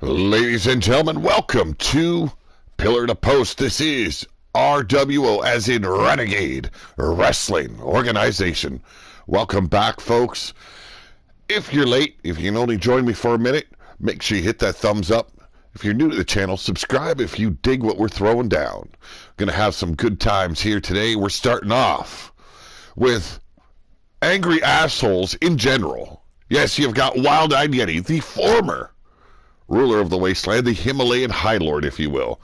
Ladies and gentlemen, welcome to Pillar to Post. This is RWO, as in Renegade Wrestling Organization. Welcome back, folks. If you're late, if you can only join me for a minute, make sure you hit that thumbs up. If you're new to the channel, subscribe if you dig what we're throwing down. Going to have some good times here today. We're starting off with angry assholes in general. Yes, you've got Wild-Eyed Yeti, the former ruler of the wasteland, the Himalayan High Lord, if you will,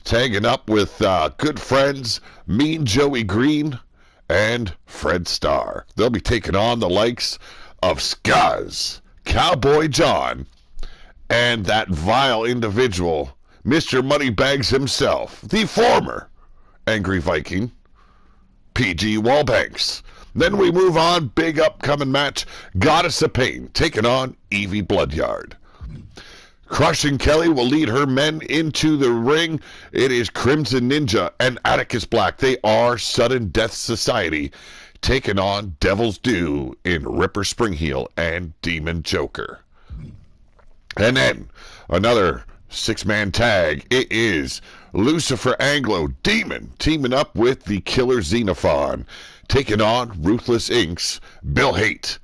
tagging up with good friends Mean Joey Green and Fred Starr. They'll be taking on the likes of Scuzz, Cowboy John, and that vile individual, Mr. Moneybags himself, the former Angry Viking, PG Wallbanks. Then we move on, big upcoming match, Goddess of Pain taking on Evie Bloodyard. Crushing Kelly will lead her men into the ring. It is Crimson Ninja and Atticus Black. They are Sudden Death Society, taking on Devil's Due in Ripper Springheel and Demon Joker. And then another six-man tag. It is Lucifer Anglo Demon teaming up with the Killer Xenophon, taking on Ruthless Inc.'s Bill Haight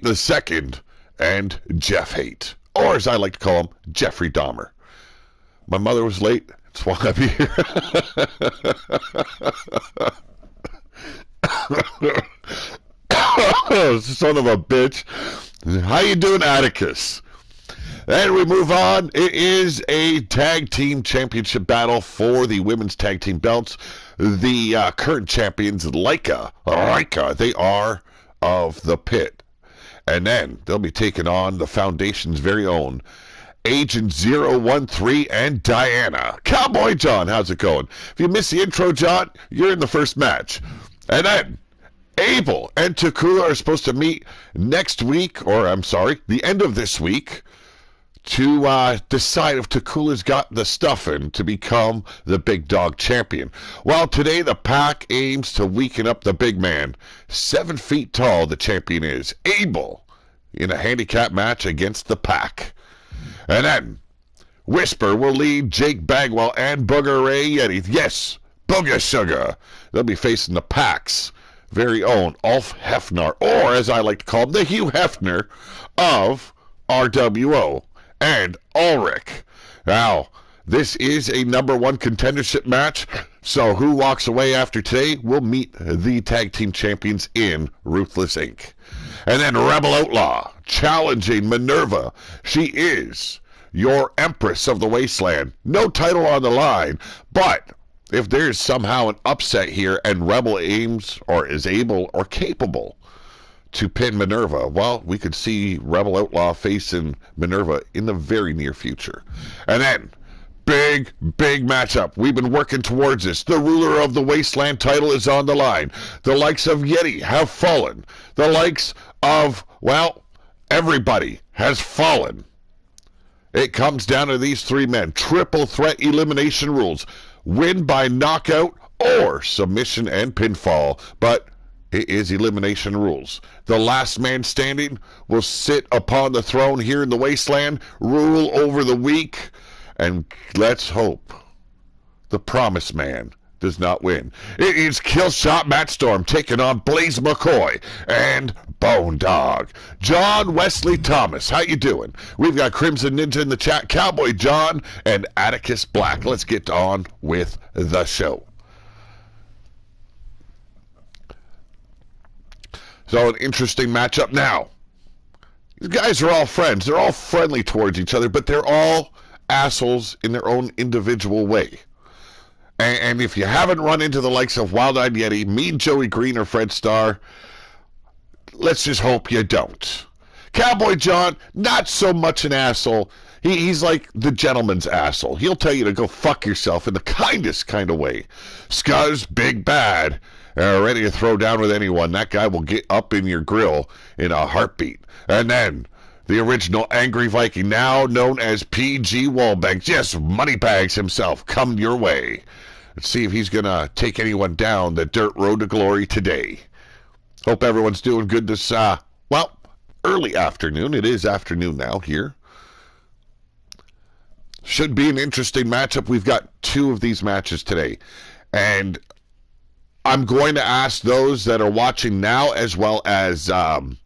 II, and Jeff Haight. Or, as I like to call him, Jeffrey Dahmer. My mother was late. That's why I'm here. Son of a bitch. How you doing, Atticus? And we move on. It is a tag team championship battle for the women's tag team belts. The current champions, Rika, they are of the Pit. And then they'll be taking on the Foundation's very own Agent 013 and Diana. Cowboy John, how's it going? If you missed the intro, John, you're in the first match. And then Abel and Takula are supposed to meet next week, or I'm sorry, the end of this week, to decide if Takula's got the stuffing to become the Big Dog champion. Well, today the Pack aims to weaken up the big man. 7 feet tall, the champion is. Abel in a handicap match against the Pack. And then Whisper will lead Jake Bagwell and Booger Ray Yeti. Yes, Booger Sugar. They'll be facing the Pack's very own Ulf Hefner, or as I like to call him, the Hugh Hefner of RWO. And Ulrich. Now, this is a #1 contendership match, so who walks away after today will meet the tag team champions in Ruthless Inc. And then Rebel Outlaw challenging Minerva. She is your Empress of the Wasteland. No title on the line, but if there's somehow an upset here and Rebel aims or is able or capable to pin Minerva, well, we could see Rebel Outlaw facing Minerva in the very near future. And then, big matchup. We've been working towards this. The Ruler of the Wasteland title is on the line. The likes of Yeti have fallen. The likes of, well, everybody has fallen. It comes down to these three men. Triple threat elimination rules. Win by knockout or submission and pinfall. But it is elimination rules. The last man standing will sit upon the throne here in the Wasteland, rule over the weak, and let's hope the Promised Man does not win. It is Killshot Matt Storm taking on Blaze McCoy and Bone Dog. John Wesley Thomas, how you doing? We've got Crimson Ninja in the chat, Cowboy John, and Atticus Black. Let's get on with the show. So an interesting matchup now. These guys are all friends. They're all friendly towards each other, but they're all assholes in their own individual way. And if you haven't run into the likes of Wild-Eyed Yeti, Mean Joey Green, or Fred Starr, let's just hope you don't. Cowboy John, not so much an asshole. He's like the gentleman's asshole. He'll tell you to go fuck yourself in the kindest kind of way. Scuzz, big bad. Ready to throw down with anyone. That guy will get up in your grill in a heartbeat. And then the original Angry Viking, now known as PG Wallbanks. Yes, Moneybags himself, come your way. Let's see if he's going to take anyone down the dirt road to glory today. Hope everyone's doing good this, well, early afternoon. It is afternoon now here Should be an interesting matchup. We've got 2 of these matches today. And I'm going to ask those that are watching now as well as the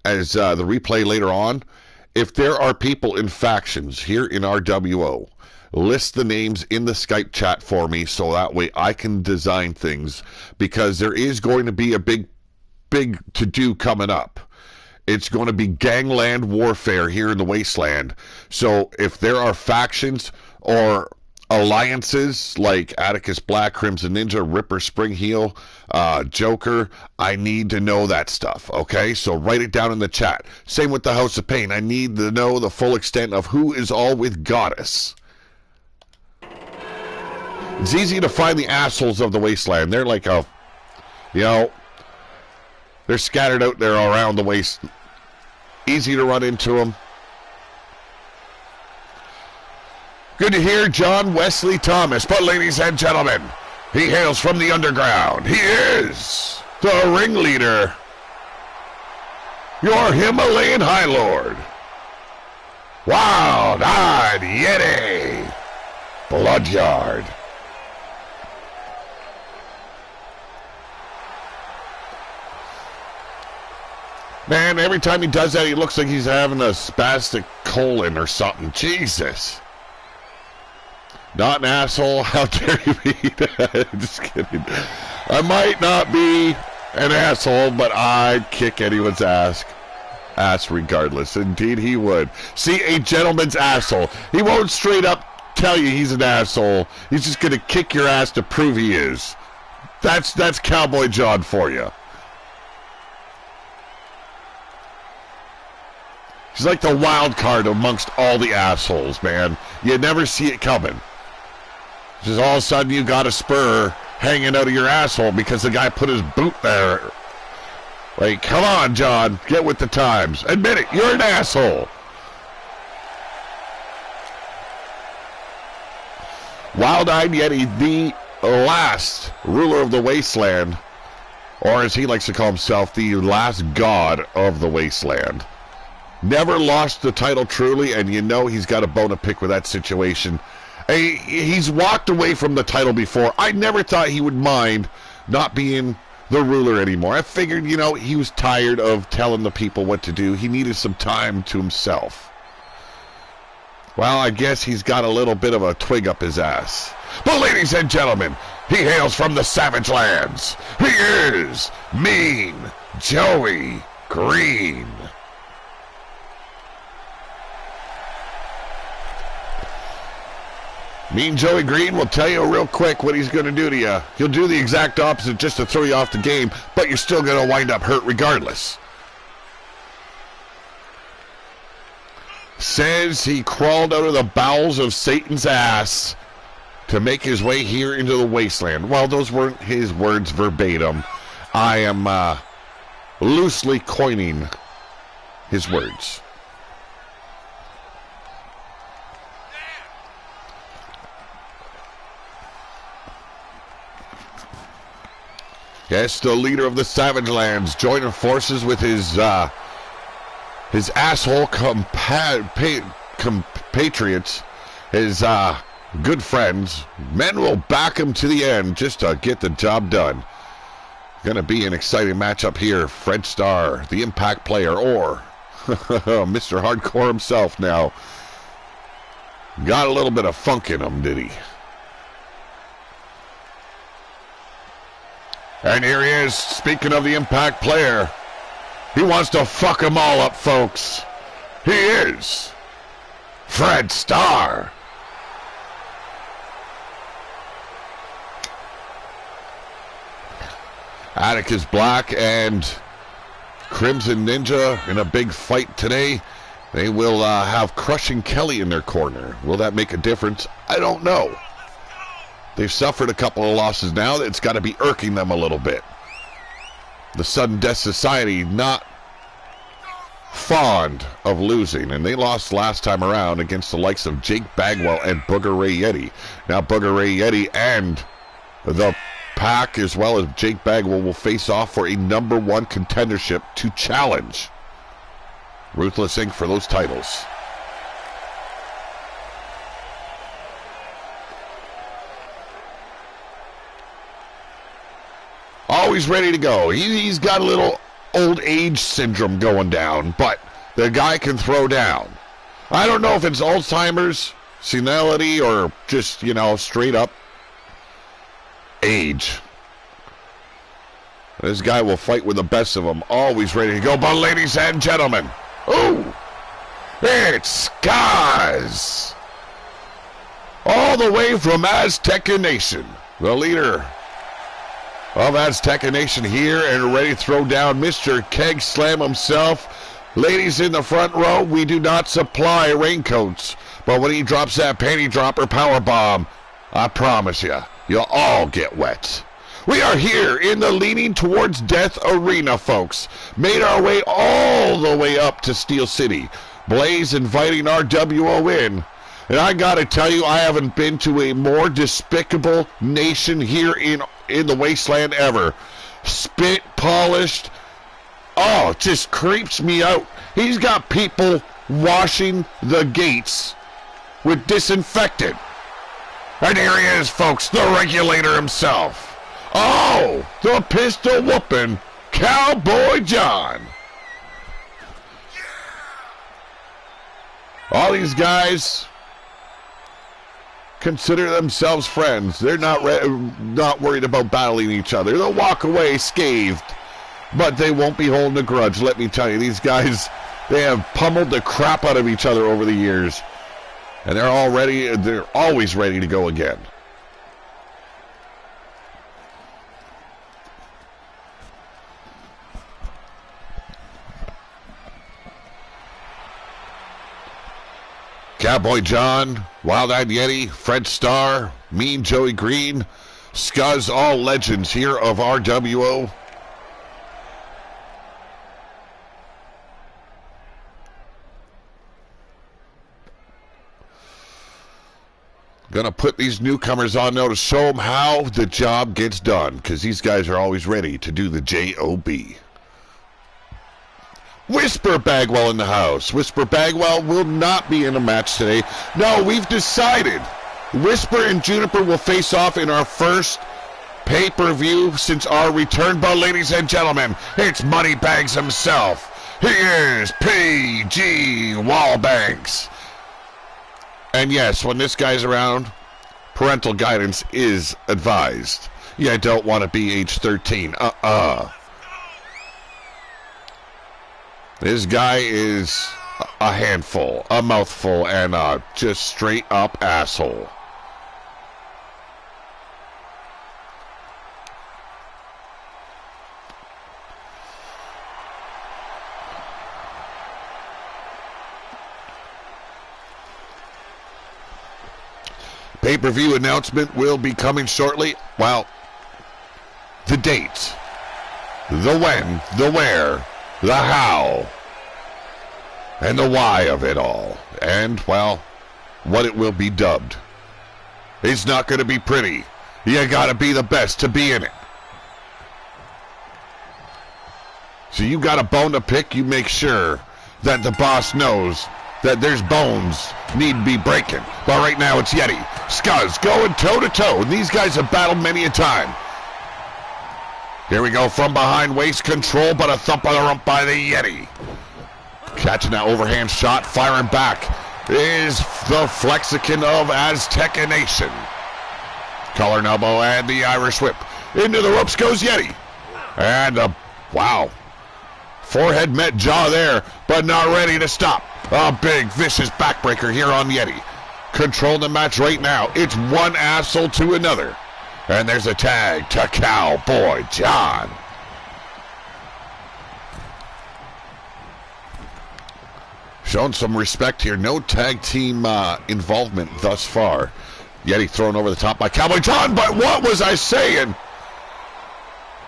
replay later on, if there are people in factions here in RWO, list the names in the Skype chat for me so that way I can design things, because there is going to be a big to-do coming up. It's going to be gangland warfare here in the Wasteland. So if there are factions or alliances like Atticus Black, Crimson Ninja, Ripper, Spring Heel, Joker, I need to know that stuff, okay? So write it down in the chat. Same with the House of Pain. I need to know the full extent of who is all with Goddess. It's easy to find the assholes of the Wasteland. They're like a, they're scattered out there around the waste. Easy to run into them. Good to hear John Wesley Thomas. But ladies and gentlemen, he hails from the underground. He is the ringleader, your Himalayan High Lord, Wild-Eyed Yeti, Bloodyard. Man, every time he does that, he looks like he's having a spastic colon or something. Jesus. Not an asshole. How dare you be? Just kidding. I might not be an asshole, but I'd kick anyone's ass regardless. Indeed, he would. See, a gentleman's asshole. He won't straight up tell you he's an asshole. He's just going to kick your ass to prove he is. That's Cowboy John for you. He's like the wild card amongst all the assholes, man. You never see it coming. Just all of a sudden you got a spur hanging out of your asshole because the guy put his boot there. Like, come on, John, get with the times. Admit it, you're an asshole. Wild-Eyed Yeti, the last ruler of the Wasteland, or as he likes to call himself, the last god of the Wasteland. Never lost the title truly, and you know he's got a bone to pick with that situation. He's walked away from the title before. I never thought he would mind not being the ruler anymore. I figured, he was tired of telling the people what to do. He needed some time to himself. Well, I guess he's got a little bit of a twig up his ass. But ladies and gentlemen, he hails from the Savage Lands. He is Mean Joey Green. Mean Joey Green will tell you real quick what he's going to do to you. He'll do the exact opposite just to throw you off the game, but you're still going to wind up hurt regardless. Says he crawled out of the bowels of Satan's ass to make his way here into the Wasteland. Well, those weren't his words verbatim. I am loosely coining his words. Yes, the leader of the Savage Lands joining forces with his asshole compatriots, his good friends. Men will back him to the end just to get the job done. Gonna be an exciting matchup here. Fred Starr, the Impact player, or Mr. Hardcore himself now. Got a little bit of funk in him, did he? And here he is, speaking of the Impact player. He wants to fuck them all up, folks. He is Fred Starr. Atticus Black and Crimson Ninja in a big fight today. They will have Crushing Kelly in their corner. Will that make a difference? I don't know. They've suffered a couple of losses now. It's got to be irking them a little bit. The Sudden Death Society not fond of losing, and they lost last time around against the likes of Jake Bagwell and Booger Ray Yeti. Now Booger Ray Yeti and the Pack, as well as Jake Bagwell, will face off for a #1 contendership to challenge Ruthless Inc. for those titles. always ready to go. He's got a little old age syndrome going down, but the guy can throw down. I don't know if it's Alzheimer's, senility, or just, straight up age. This guy will fight with the best of them. Always ready to go. But ladies and gentlemen, ooh, it's Skaz. All the way from Azteca Nation. The leader of Azteca Nation here and ready to throw down Mr. Keg Slam himself. Ladies in the front row, we do not supply raincoats. But when he drops that panty dropper power bomb, I promise you, you'll all get wet. We are here in the Leaning Towards Death arena, folks. Made our way all the way up to Steel City. Blaze inviting RWO in. And I gotta tell you, I haven't been to a more despicable nation here in the wasteland ever. Spit polished. Oh, it just creeps me out. He's got people washing the gates with disinfectant. And here he is, folks, the regulator himself. Oh, the pistol whooping Cowboy John. All these guys consider themselves friends. They're not worried about battling each other. They'll walk away scathed, but they won't be holding a grudge. Let me tell you, these guys, they have pummeled the crap out of each other over the years, and they're always ready to go again. Cowboy John, Wild-Eyed Yeti, Fred Starr, Mean Joey Green, Skuz, all legends here of RWO. Gonna put these newcomers on now to show them how the job gets done, because these guys are always ready to do the J.O.B. Whisper Bagwell in the house. Whisper Bagwell will not be in a match today. No, we've decided Whisper and Juniper will face off in our first pay-per-view since our return. But ladies and gentlemen, it's Moneybags himself. He is P.G. Wallbanks. And yes, when this guy's around, parental guidance is advised. You don't want to be age 13. This guy is a handful, a mouthful, and a just straight up asshole. Pay-per-view announcement will be coming shortly. Well, the date, the when, the where, the how, and the why of it all. And, well, what it will be dubbed. It's not going to be pretty. You got to be the best to be in it. So you got a bone to pick, you make sure that the boss knows that there's bones need to be breaking. But right now it's Yeti. Skuz going toe-to-toe. And these guys have battled many a time. Here we go from behind, waist control, but a thump on the rump by the Yeti. Catching that overhand shot, firing back is the Flexican of Azteca Nation. Collar and elbow and the Irish whip. Into the ropes goes Yeti. And wow. Forehead met jaw there, but not ready to stop. A big, vicious backbreaker here on Yeti. Controlling the match right now. It's one asshole to another. And there's a tag to Cowboy John. Showing some respect here. No tag team involvement thus far. Yeti thrown over the top by Cowboy John, but what was I saying?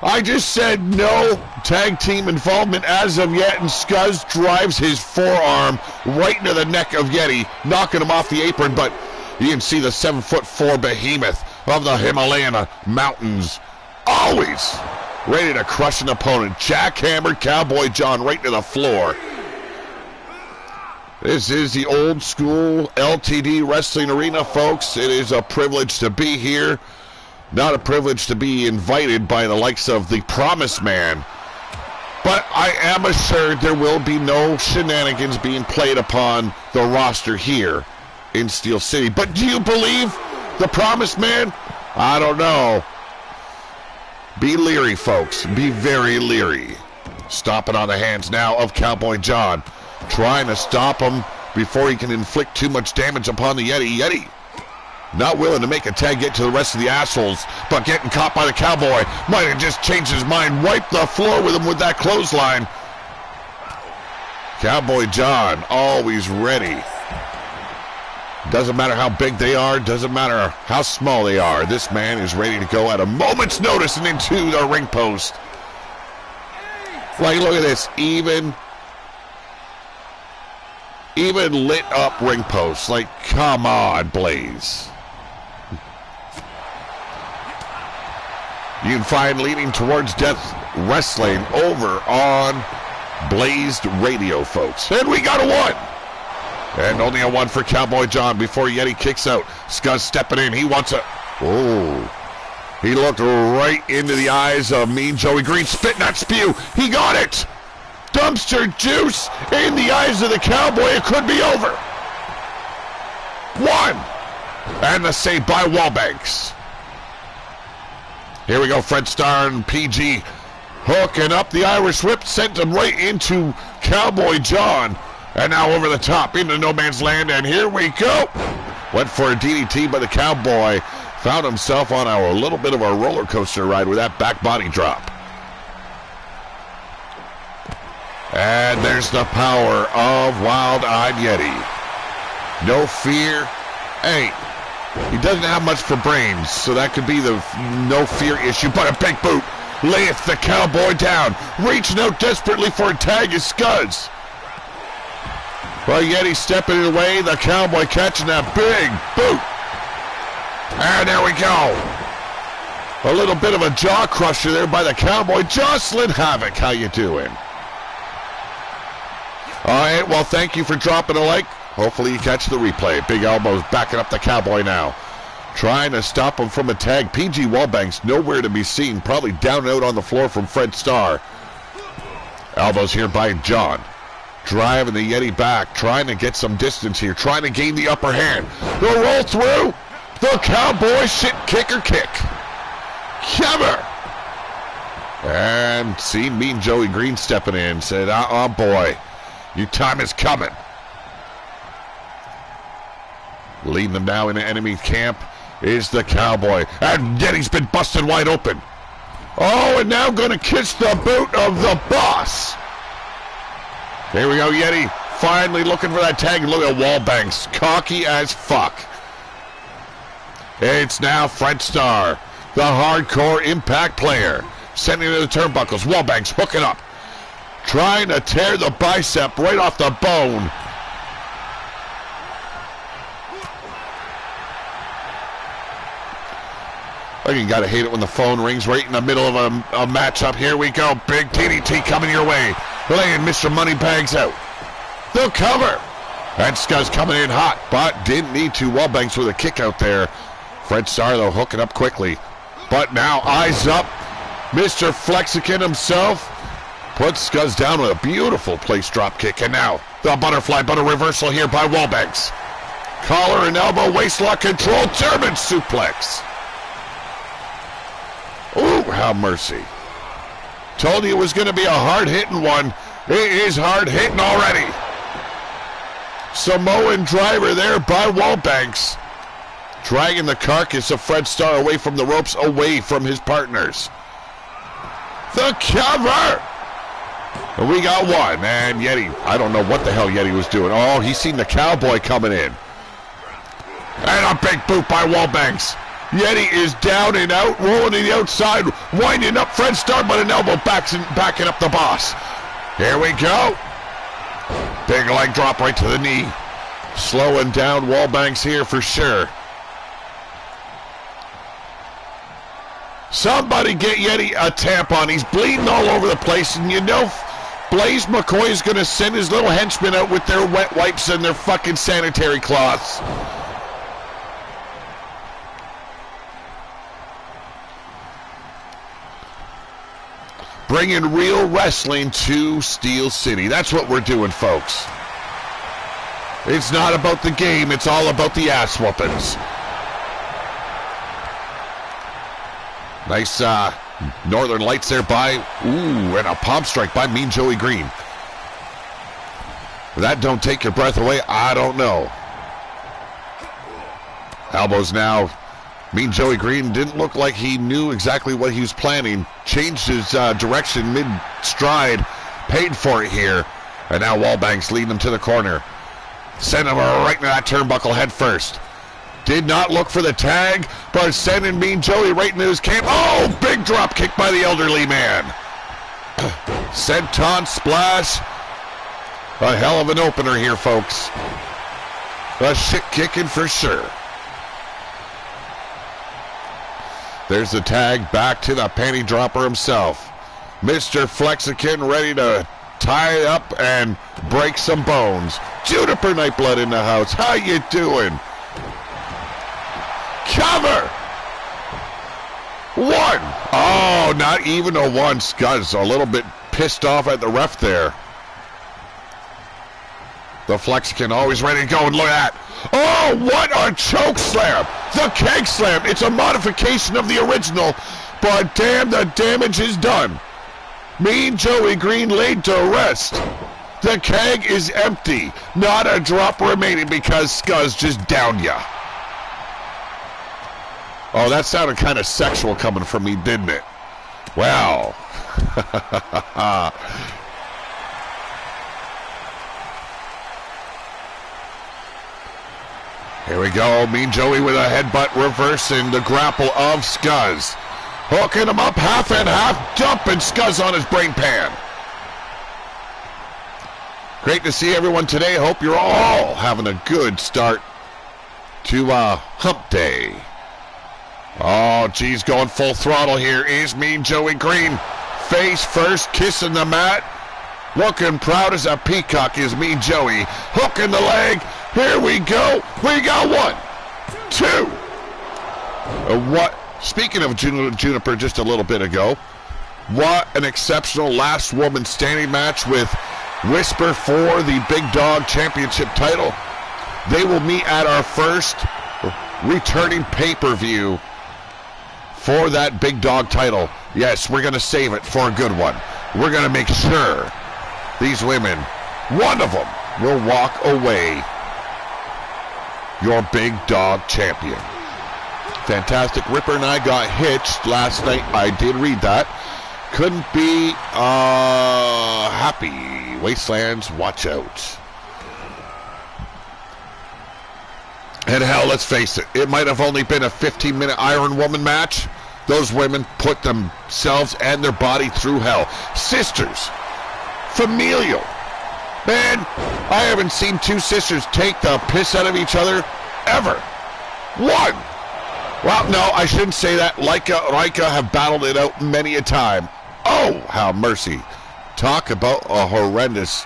I just said no tag team involvement as of yet, and Skuz drives his forearm right into the neck of Yeti, knocking him off the apron, but you can see the 7'4" behemoth of the Himalayan mountains, always ready to crush an opponent. Jackhammered Cowboy John right to the floor. This is the old school LTD wrestling arena, folks. It is a privilege to be here. Not a privilege to be invited by the likes of the Promise Man. But I am assured there will be no shenanigans being played upon the roster here in Steel City. But do you believe the Promise Man? I don't know. Be leery, folks. Be very leery. Stomping on the hands now of Cowboy John. Trying to stop him before he can inflict too much damage upon the Yeti. Yeti not willing to make a tag yet to the rest of the assholes, but getting caught by the Cowboy. Might have just changed his mind. Wiped the floor with him with that clothesline. Cowboy John, always ready. Doesn't matter how big they are. Doesn't matter how small they are. This man is ready to go at a moment's notice and into the ring post. Like, look at this. Even lit up ring posts. Like, come on, Blaze. You can find Leading Towards Death Wrestling over on Blazed Radio, folks. And we got a 1. And only a 1 for Cowboy John before Yeti kicks out. Scuzz stepping in. He wants a... Oh. He looked right into the eyes of Mean Joey Green. Spit that spew. He got it. Dumpster juice in the eyes of the Cowboy. It could be over. 1. And the save by Wallbanks. Here we go. Fred Starr and PG hooking up the Irish whip. Sent him right into Cowboy John. And now over the top into no man's land. And here we go. Went for a DDT, but the Cowboy found himself on a little bit of a roller coaster ride with that back body drop. And there's the power of Wild-Eyed Yeti. No fear. Hey, he doesn't have much for brains, so that could be the no fear issue. But a big boot lifts the Cowboy down. Reaching out desperately for a tag is Scuzz. Well, Yeti stepping it away. The Cowboy catching that big boot. And there we go. A little bit of a jaw crusher there by the Cowboy. Jocelyn Havoc, how you doing? All right, well, thank you for dropping a like. Hopefully you catch the replay. Big elbows backing up the Cowboy now. Trying to stop him from a tag. PG Wallbanks nowhere to be seen. Probably down and out on the floor from Fred Starr. Elbows here by John. Driving the Yeti back. Trying to get some distance here. Trying to gain the upper hand. The roll through. The Cowboy shit kicker kick. Cover. And see Mean Joey Green stepping in. Said, oh boy. Your time is coming. Leading them now into enemy camp is the Cowboy. And Yeti's been busted wide open. Oh, and now going to kiss the boot of the boss. Here we go, Yeti. Finally looking for that tag. Look at Wallbanks. Cocky as fuck. It's now Fred Starr, the hardcore Impact player. Sending it to the turnbuckles. Wallbanks hooking up. Trying to tear the bicep right off the bone. Oh, you gotta hate it when the phone rings right in the middle of a matchup. Here we go. Big DDT coming your way. Laying Mr. Moneybags out. The cover. And Scuzz coming in hot, but didn't need to. Wallbanks with a kick out there. Fred Starr, though, hooking up quickly. But now, eyes up. Mr. Flexican himself puts Scuzz down with a beautiful place drop kick. And now, the butterfly butter reversal here by Wallbanks. Collar and elbow, waistlock control, German suplex. Ooh, how mercy. Told you it was going to be a hard-hitting one. It is hard-hitting already. Samoan driver there by Wallbanks. Dragging the carcass of Fred Starr away from the ropes, away from his partners. The cover! And we got one. And Yeti, I don't know what the hell Yeti was doing. Oh, he's seen the Cowboy coming in. And a big boot by Wallbanks. Yeti is down and out, rolling to the outside, winding up Fred Starr, but an elbow backing up the boss. Here we go. Big leg drop right to the knee. Slowing down Wallbanks here for sure. Somebody get Yeti a tampon. He's bleeding all over the place, and you know Blaze McCoy is going to send his little henchmen out with their wet wipes and their fucking sanitary cloths. Bringing real wrestling to Steel City. That's what we're doing, folks. It's not about the game. It's all about the ass whoopings. Nice Northern Lights there by, ooh, and a palm strike by Mean Joey Green. That don't take your breath away, I don't know. Elbows now. Mean Joey Green didn't look like he knew exactly what he was planning. Changed his direction mid-stride. Paid for it here. And now Wallbank's leading him to the corner. Send him right into that turnbuckle head first. Did not look for the tag, but sending Mean Joey right into his camp. Oh, big drop kick by the elderly man. Senton splash. A hell of an opener here, folks. A shit kicking for sure. There's the tag back to the panty dropper himself. Mr. Flexican ready to tie up and break some bones. Juniper Nightblood in the house. How you doing? Cover! One! Oh, not even a one. Scuzz a little bit pissed off at the ref there. The Flexican always ready to go, and look at that. Oh, what a choke slam! The keg slam. It's a modification of the original, but damn, the damage is done. Mean Joey Green laid to rest. The keg is empty. Not a drop remaining because Scuzz just downed ya. Oh, that sounded kind of sexual coming from me, didn't it? Wow. Here we go. Mean Joey with a headbutt reversing the grapple of Scuzz. Hooking him up half and half, dumping Scuzz on his brain pan. Great to see everyone today. Hope you're all having a good start to Hump Day. Oh, geez, going full throttle here is Mean Joey Green. Face first, kissing the mat. Looking proud as a peacock is Mean Joey. Hooking the leg. Here we go. We got 1, 2. What? Speaking of Juniper just a little bit ago, what an exceptional last woman standing match with Whisper for the Big Dog Championship title. They will meet at our first returning pay-per-view for that Big Dog title. Yes, we're going to save it for a good one. We're going to make sure these women, one of them, will walk away your Big Dog champion. Fantastic. Ripper and I got hitched last night. I did read that. Couldn't be happy. Wastelands, watch out. And hell, let's face it, it might have only been a 15-minute Iron Woman match. Those women put themselves and their body through hell. Sisters. Familial. Man, I haven't seen two sisters take the piss out of each other ever. One. Well, no, I shouldn't say that. Rika have battled it out many a time. Oh, how mercy. Talk about a horrendous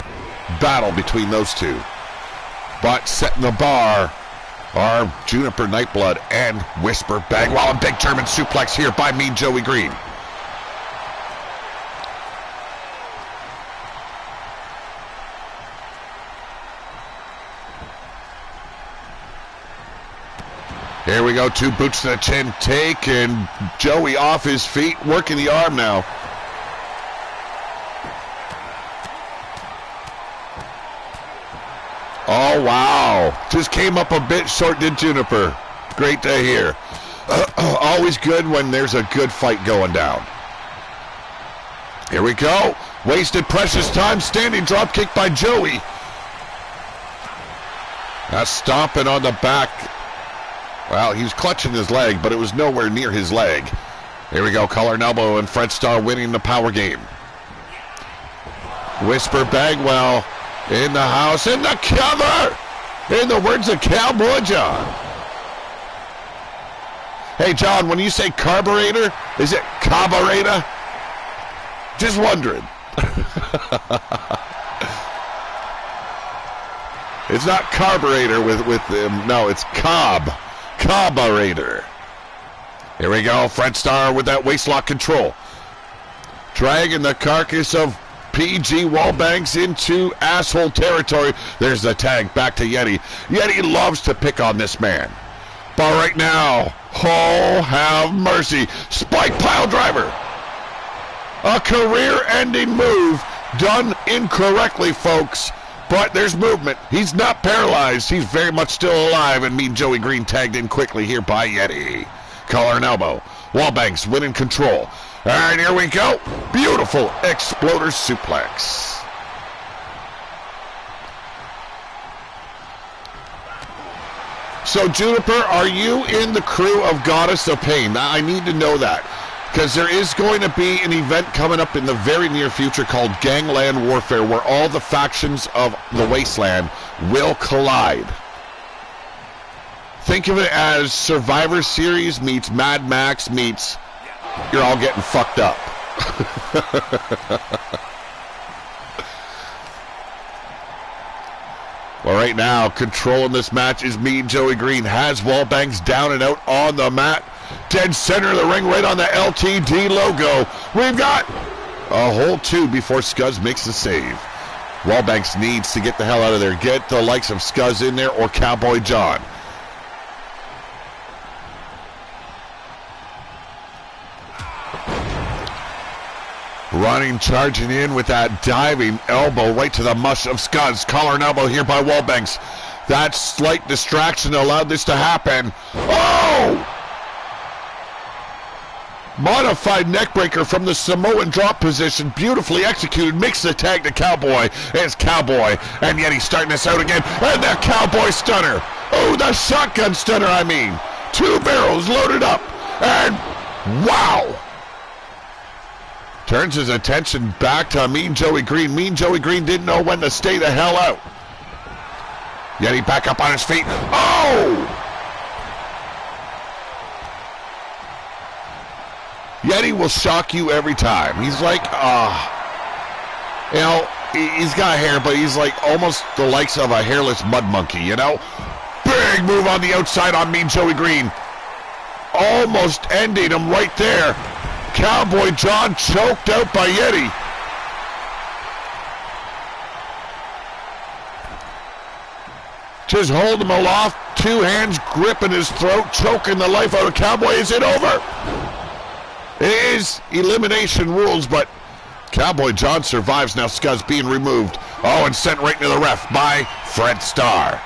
battle between those two. But setting the bar are Juniper Nightblood and Whisper Bagwell. A big German suplex here by Mean Joey Green. Here we go, 2 boots to the chin, take, and Joey off his feet, working the arm now. Oh, wow. Just came up a bit short, did Juniper. Great to hear. Always good when there's a good fight going down. Here we go. Wasted precious time, standing drop kick by Joey. That's stomping on the back. Well, he was clutching his leg, but it was nowhere near his leg. Here we go, collar and elbow, and Fred Starr winning the power game. Whisper Bagwell in the house, in the cover! In the words of Cowboy John. Hey, John, when you say carburetor, is it carburetor? Just wondering. It's not carburetor with no, it's carburetor. Here we go, Fred Starr with that waistlock control. dragging the carcass of PG Wallbanks into asshole territory. There's the tag back to Yeti. Yeti loves to pick on this man. But right now, oh, have mercy. Spike pile driver. A career-ending move done incorrectly, folks. But there's movement. He's not paralyzed. He's very much still alive. And Mean Joey Green tagged in quickly here by Yeti. Collar and elbow. Wallbanks winning control. All right, here we go. Beautiful exploder suplex. So, Juniper, are you in the crew of Goddess of Pain? Now, I need to know that, because there is going to be an event coming up in the very near future called Gangland Warfare, where all the factions of the Wasteland will collide. Think of it as Survivor Series meets Mad Max meets you're all getting fucked up. Well, right now, controlling this match is Mean Joey Green. Has Wallbanks down and out on the mat. Dead center of the ring, right on the LTD logo. We've got a whole two before Scuzz makes the save. Wallbanks needs to get the hell out of there. Get the likes of Scuzz in there or Cowboy John. Running, charging in with that diving elbow right to the mush of Scuzz. Collar and elbow here by Wallbanks. That slight distraction allowed this to happen. Oh! Modified neckbreaker from the Samoan drop position. Beautifully executed. Makes the tag to Cowboy. It's Cowboy. And yet he's starting this out again. And the Cowboy stunner. Oh, the shotgun stunner, I mean. Two barrels loaded up. And wow! Turns his attention back to Mean Joey Green. Mean Joey Green didn't know when to stay the hell out. Yeti back up on his feet. Oh! Yeti will shock you every time. He's like, you know, he's got hair, but he's like almost the likes of a hairless mud monkey, you know? Big move on the outside on Mean Joey Green. Almost ending him right there. Cowboy John choked out by Yeti. Just holding him aloft, two hands gripping his throat, choking the life out of Cowboy. Is it over? It is elimination rules, but Cowboy John survives. Now Scuzz being removed. Oh, and sent right into the ref by Fred Starr.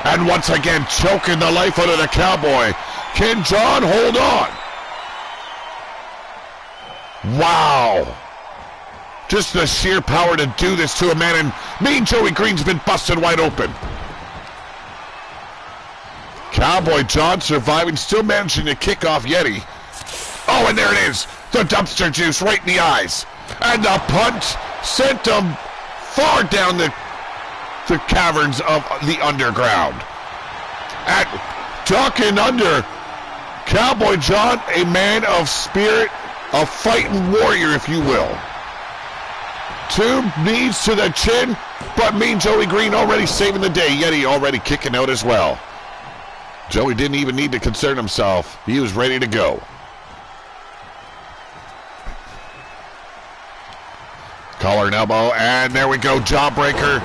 And once again, choking the life out of the Cowboy. Can John hold on? Wow. Just the sheer power to do this to a man, and Mean Joey Green's been busted wide open. Cowboy John surviving, still managing to kick off Yeti. Oh, and there it is. The dumpster juice right in the eyes. And the punch sent him far down the caverns of the underground. At ducking under, Cowboy John, a man of spirit, a fighting warrior, if you will. Two knees to the chin, but Mean Joey Green already saving the day. Yeti already kicking out as well. Joey didn't even need to concern himself. He was ready to go. Collar and elbow, and there we go. Jawbreaker.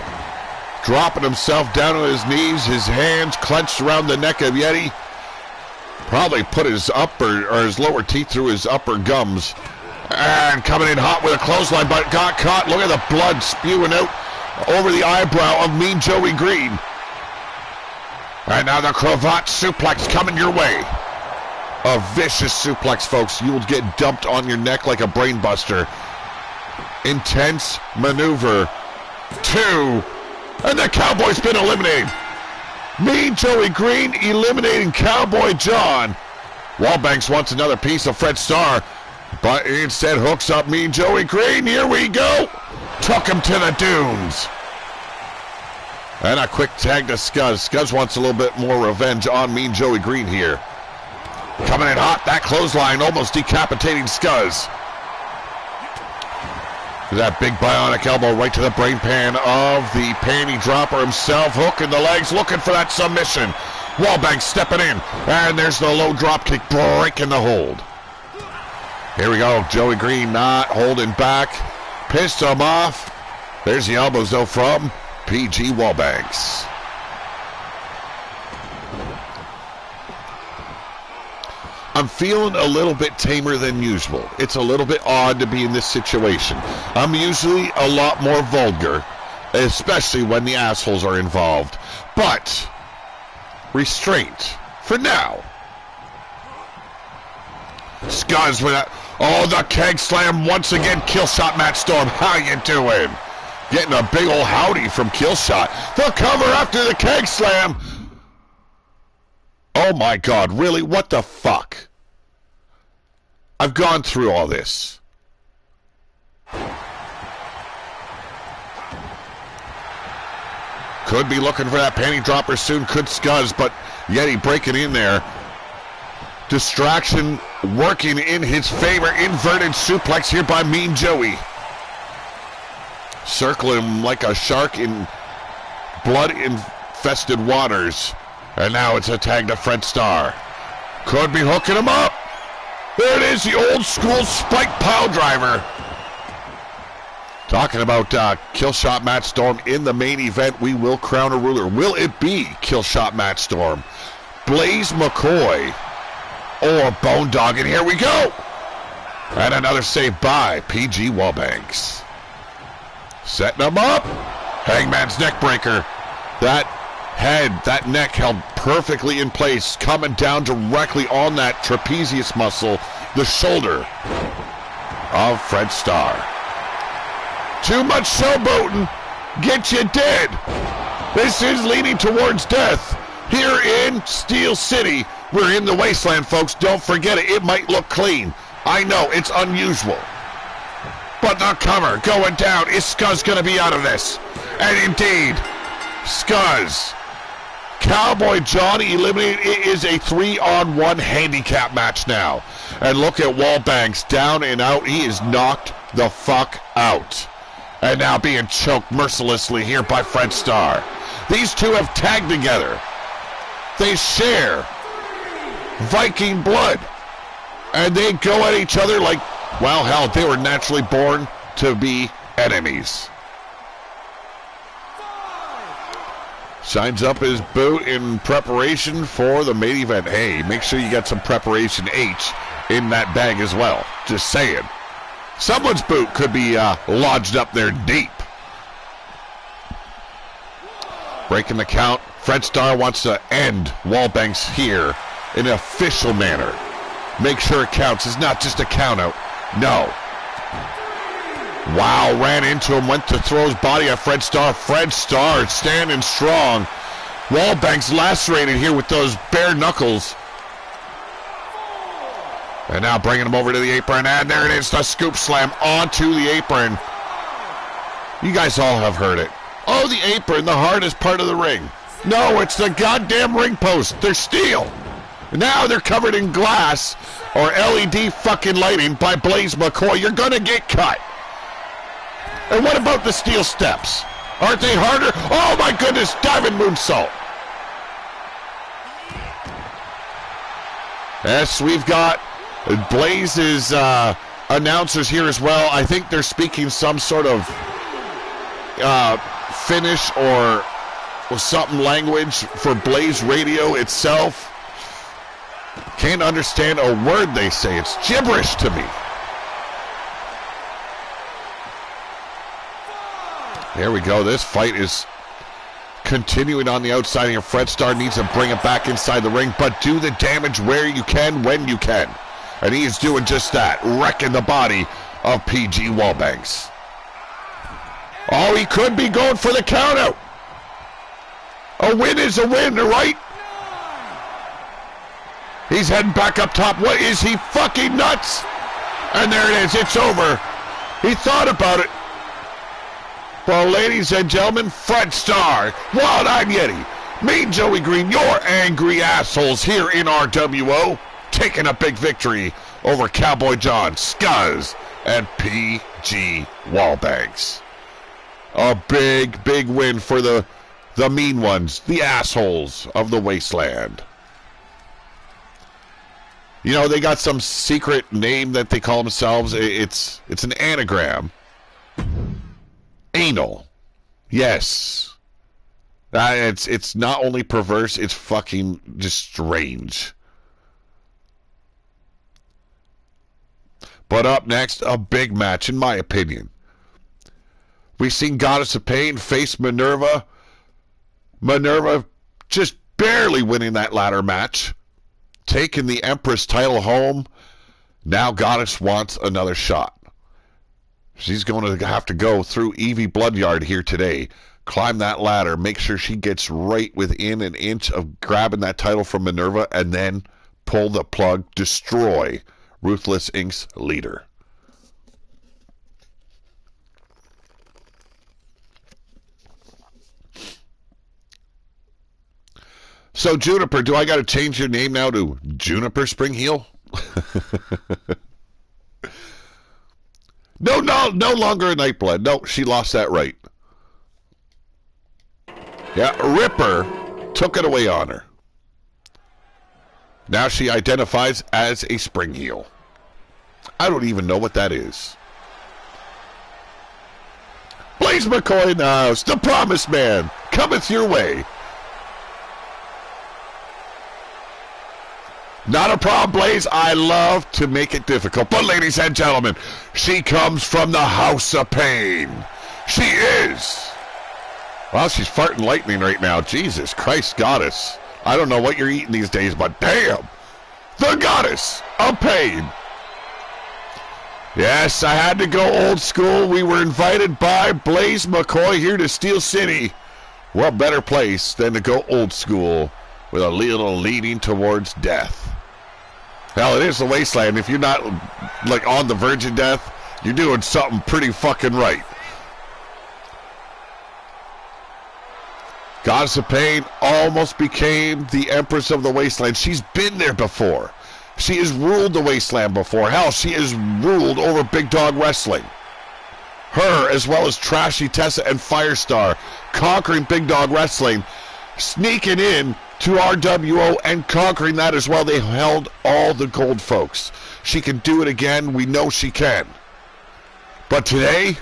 Dropping himself down on his knees, his hands clenched around the neck of Yeti. Probably put his upper or his lower teeth through his upper gums. And coming in hot with a clothesline, but got caught. Look at the blood spewing out over the eyebrow of Mean Joey Green. And now the cravat suplex coming your way. A vicious suplex, folks. You will get dumped on your neck like a brain buster. Intense maneuver. Two. And the Cowboy's been eliminated. Mean Joey Green eliminating Cowboy John. Wallbanks wants another piece of Fred Starr, but instead hooks up Mean Joey Green. Here we go. Took him to the dunes. And a quick tag to Scuzz. Scuzz wants a little bit more revenge on Mean Joey Green here. Coming in hot. That clothesline almost decapitating Scuzz. That big bionic elbow right to the brain pan of the panty dropper himself. Hooking the legs, looking for that submission. Wallbanks stepping in. And there's the low drop kick breaking the hold. Here we go. Joey Green not holding back. Pissed him off. There's the elbows, though, from PG Wallbanks. I'm feeling a little bit tamer than usual. It's a little bit odd to be in this situation. I'm usually a lot more vulgar, especially when the assholes are involved. But restraint for now. Scuzz with that. Oh, the keg slam once again. Killshot Matt Storm. How you doing? Getting a big old howdy from Killshot. The cover after the keg slam. Oh my God, really? What the fuck? I've gone through all this. Could be looking for that panty dropper soon. Could Scuzz, but Yeti breaking in there. Distraction working in his favor. Inverted suplex here by Mean Joey. Circling him like a shark in blood-infested waters. And now it's a tag to Fred Starr. Could be hooking him up. There it is, the old school spike pile driver. Talking about Killshot Matt Storm in the main event, we will crown a ruler. Will it be Killshot Matt Storm, Blaze McCoy, or Bone Dog? And here we go. And another save by PG Wallbanks. Setting him up. Hangman's neck breaker. That head, that neck held perfectly in place, coming down directly on that trapezius muscle, the shoulder of Fred Starr. Too much showboating, get you dead. This is leading towards death here in Steel City. We're in the wasteland, folks. Don't forget it. It might look clean. I know, it's unusual. But the cover going down. Is Scuzz going to be out of this? And indeed, Scuzz. Cowboy John eliminated. It is a 3-on-1 handicap match now. And look at Wallbanks down and out. He is knocked the fuck out. And now being choked mercilessly here by Fred Starr. These two have tagged together. They share Viking blood. And they go at each other like, well, hell, they were naturally born to be enemies. Shines up his boot in preparation for the main event. Hey, make sure you got some preparation H in that bag as well. Just saying. Someone's boot could be lodged up there deep. Breaking the count. Fred Starr wants to end Wallbanks here in an official manner. Make sure it counts. It's not just a count out. No. Wow, ran into him, went to throw his body at Fred Starr. Fred Starr standing strong. Wallbanks lacerated here with those bare knuckles. And now bringing him over to the apron. And there it is, the scoop slam onto the apron. You guys all have heard it. Oh, the apron, the hardest part of the ring. No, it's the goddamn ring post. They're steel. Now they're covered in glass or LED fucking lighting by Blaze McCoy. You're going to get cut. And what about the steel steps? Aren't they harder? Oh my goodness, diving moonsault. Yes, we've got Blaze's announcers here as well. I think they're speaking some sort of Finnish or something language for Blaze Radio itself. Can't understand a word they say. It's gibberish to me. There we go. This fight is continuing on the outside here. Fred Starr needs to bring it back inside the ring, but do the damage where you can, when you can. And he is doing just that, wrecking the body of PG Wallbanks. Oh, he could be going for the countout. A win is a win, right? He's heading back up top. What, is he fucking nuts? And there it is. It's over. He thought about it. Well, ladies and gentlemen, Fred Starr, Wild-Eyed Yeti, Mean Joey Green, your angry assholes here in RWO, taking a big victory over Cowboy John, Scuzz, and PG Wallbanks. A big, big win for the mean ones, the assholes of the wasteland. You know, they got some secret name that they call themselves. It's an anagram. Anal. Yes. It's not only perverse, it's fucking just strange. But up next, a big match, in my opinion. We've seen Goddess of Pain face Minerva. Minerva just barely winning that ladder match. Taking the Empress title home. Now Goddess wants another shot. She's going to have to go through Evie Bloodyard here today. Climb that ladder. Make sure she gets right within an inch of grabbing that title from Minerva. And then pull the plug. Destroy Ruthless Inc.'s leader. So, Juniper, do I got to change your name now to Juniper Springheel? No longer a Nightblood. No, she lost that right. Yeah, Ripper took it away on her. Now she identifies as a Springheel. I don't even know what that is. Blaze McCoy in the house. The Promised Man cometh your way. Not a problem, Blaze. I love to make it difficult. But ladies and gentlemen, she comes from the House of Pain. She is. Well, she's farting lightning right now. Jesus Christ, Goddess. I don't know what you're eating these days, but damn. The Goddess of Pain. Yes, I had to go old school. We were invited by Blaze McCoy here to Steel City. What better place than to go old school with a little leading towards death? Hell, it is the wasteland. If you're not, like, on the verge of death, you're doing something pretty fucking right. Goddess of Pain almost became the Empress of the Wasteland. She's been there before. She has ruled the Wasteland before. Hell, she has ruled over Big Dog Wrestling. Her, as well as Trashy Tessa and Firestar, conquering Big Dog Wrestling, sneaking in to RWO and conquering that as well. They held all the gold, folks. She can do it again. We know she can. But today,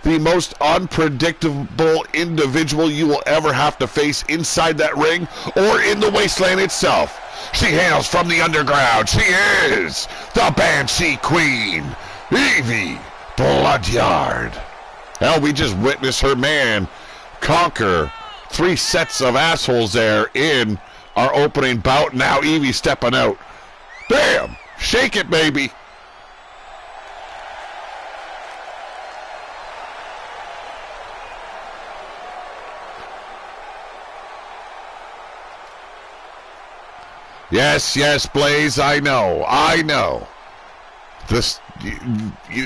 the most unpredictable individual you will ever have to face inside that ring or in the Wasteland itself. She hails from the underground. She is the Banshee Queen, Evie Bloodyard. Hell, we just witnessed her man conquer 3 sets of assholes there in our opening bout. Now Evie stepping out. Bam! Shake it, baby. Yes, Blaze, I know. This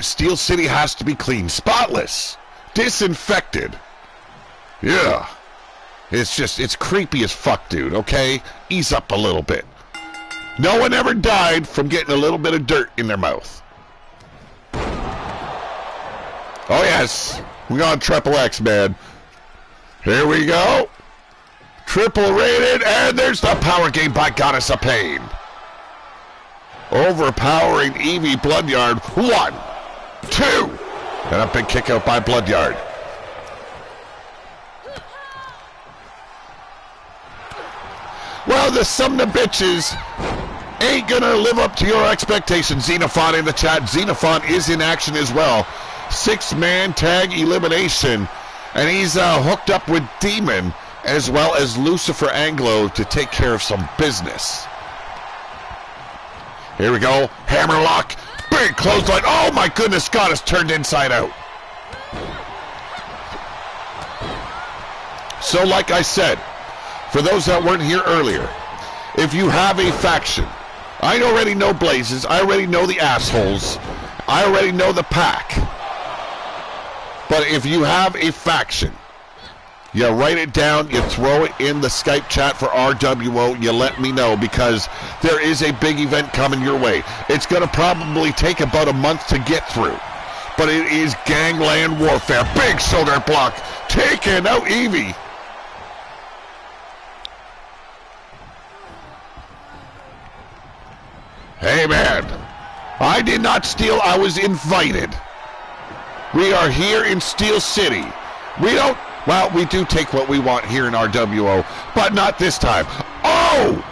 Steel City has to be clean, spotless, disinfected. Yeah. It's creepy as fuck, dude, okay? Ease up a little bit. No one ever died from getting a little bit of dirt in their mouth. Oh, yes. We got Triple X, man. Here we go. Triple rated, and there's the power game by Goddess of Pain. Overpowering Evie Bloodyard. 1, 2. And a big kick out by Bloodyard. Well, the son of the bitches ain't gonna live up to your expectations. Xenophon in the chat. Xenophon is in action as well. 6-man tag elimination. And he's hooked up with Demon as well as Lucifer Anglo to take care of some business. Here we go. Hammerlock. Big clothesline. Oh my goodness, Goddess turned inside out. So like I said, for those that weren't here earlier, if you have a faction, I already know Blazes, I already know the assholes, I already know the pack. But if you have a faction, you write it down, you throw it in the Skype chat for RWO, you let me know, because there is a big event coming your way. It's going to probably take about a month to get through. But it is Gangland Warfare. Big shoulder block, taking out Evie. Hey, man. I did not steal. I was invited. We are here in Steel City. We don't... Well, we do take what we want here in RWO, but not this time. Oh!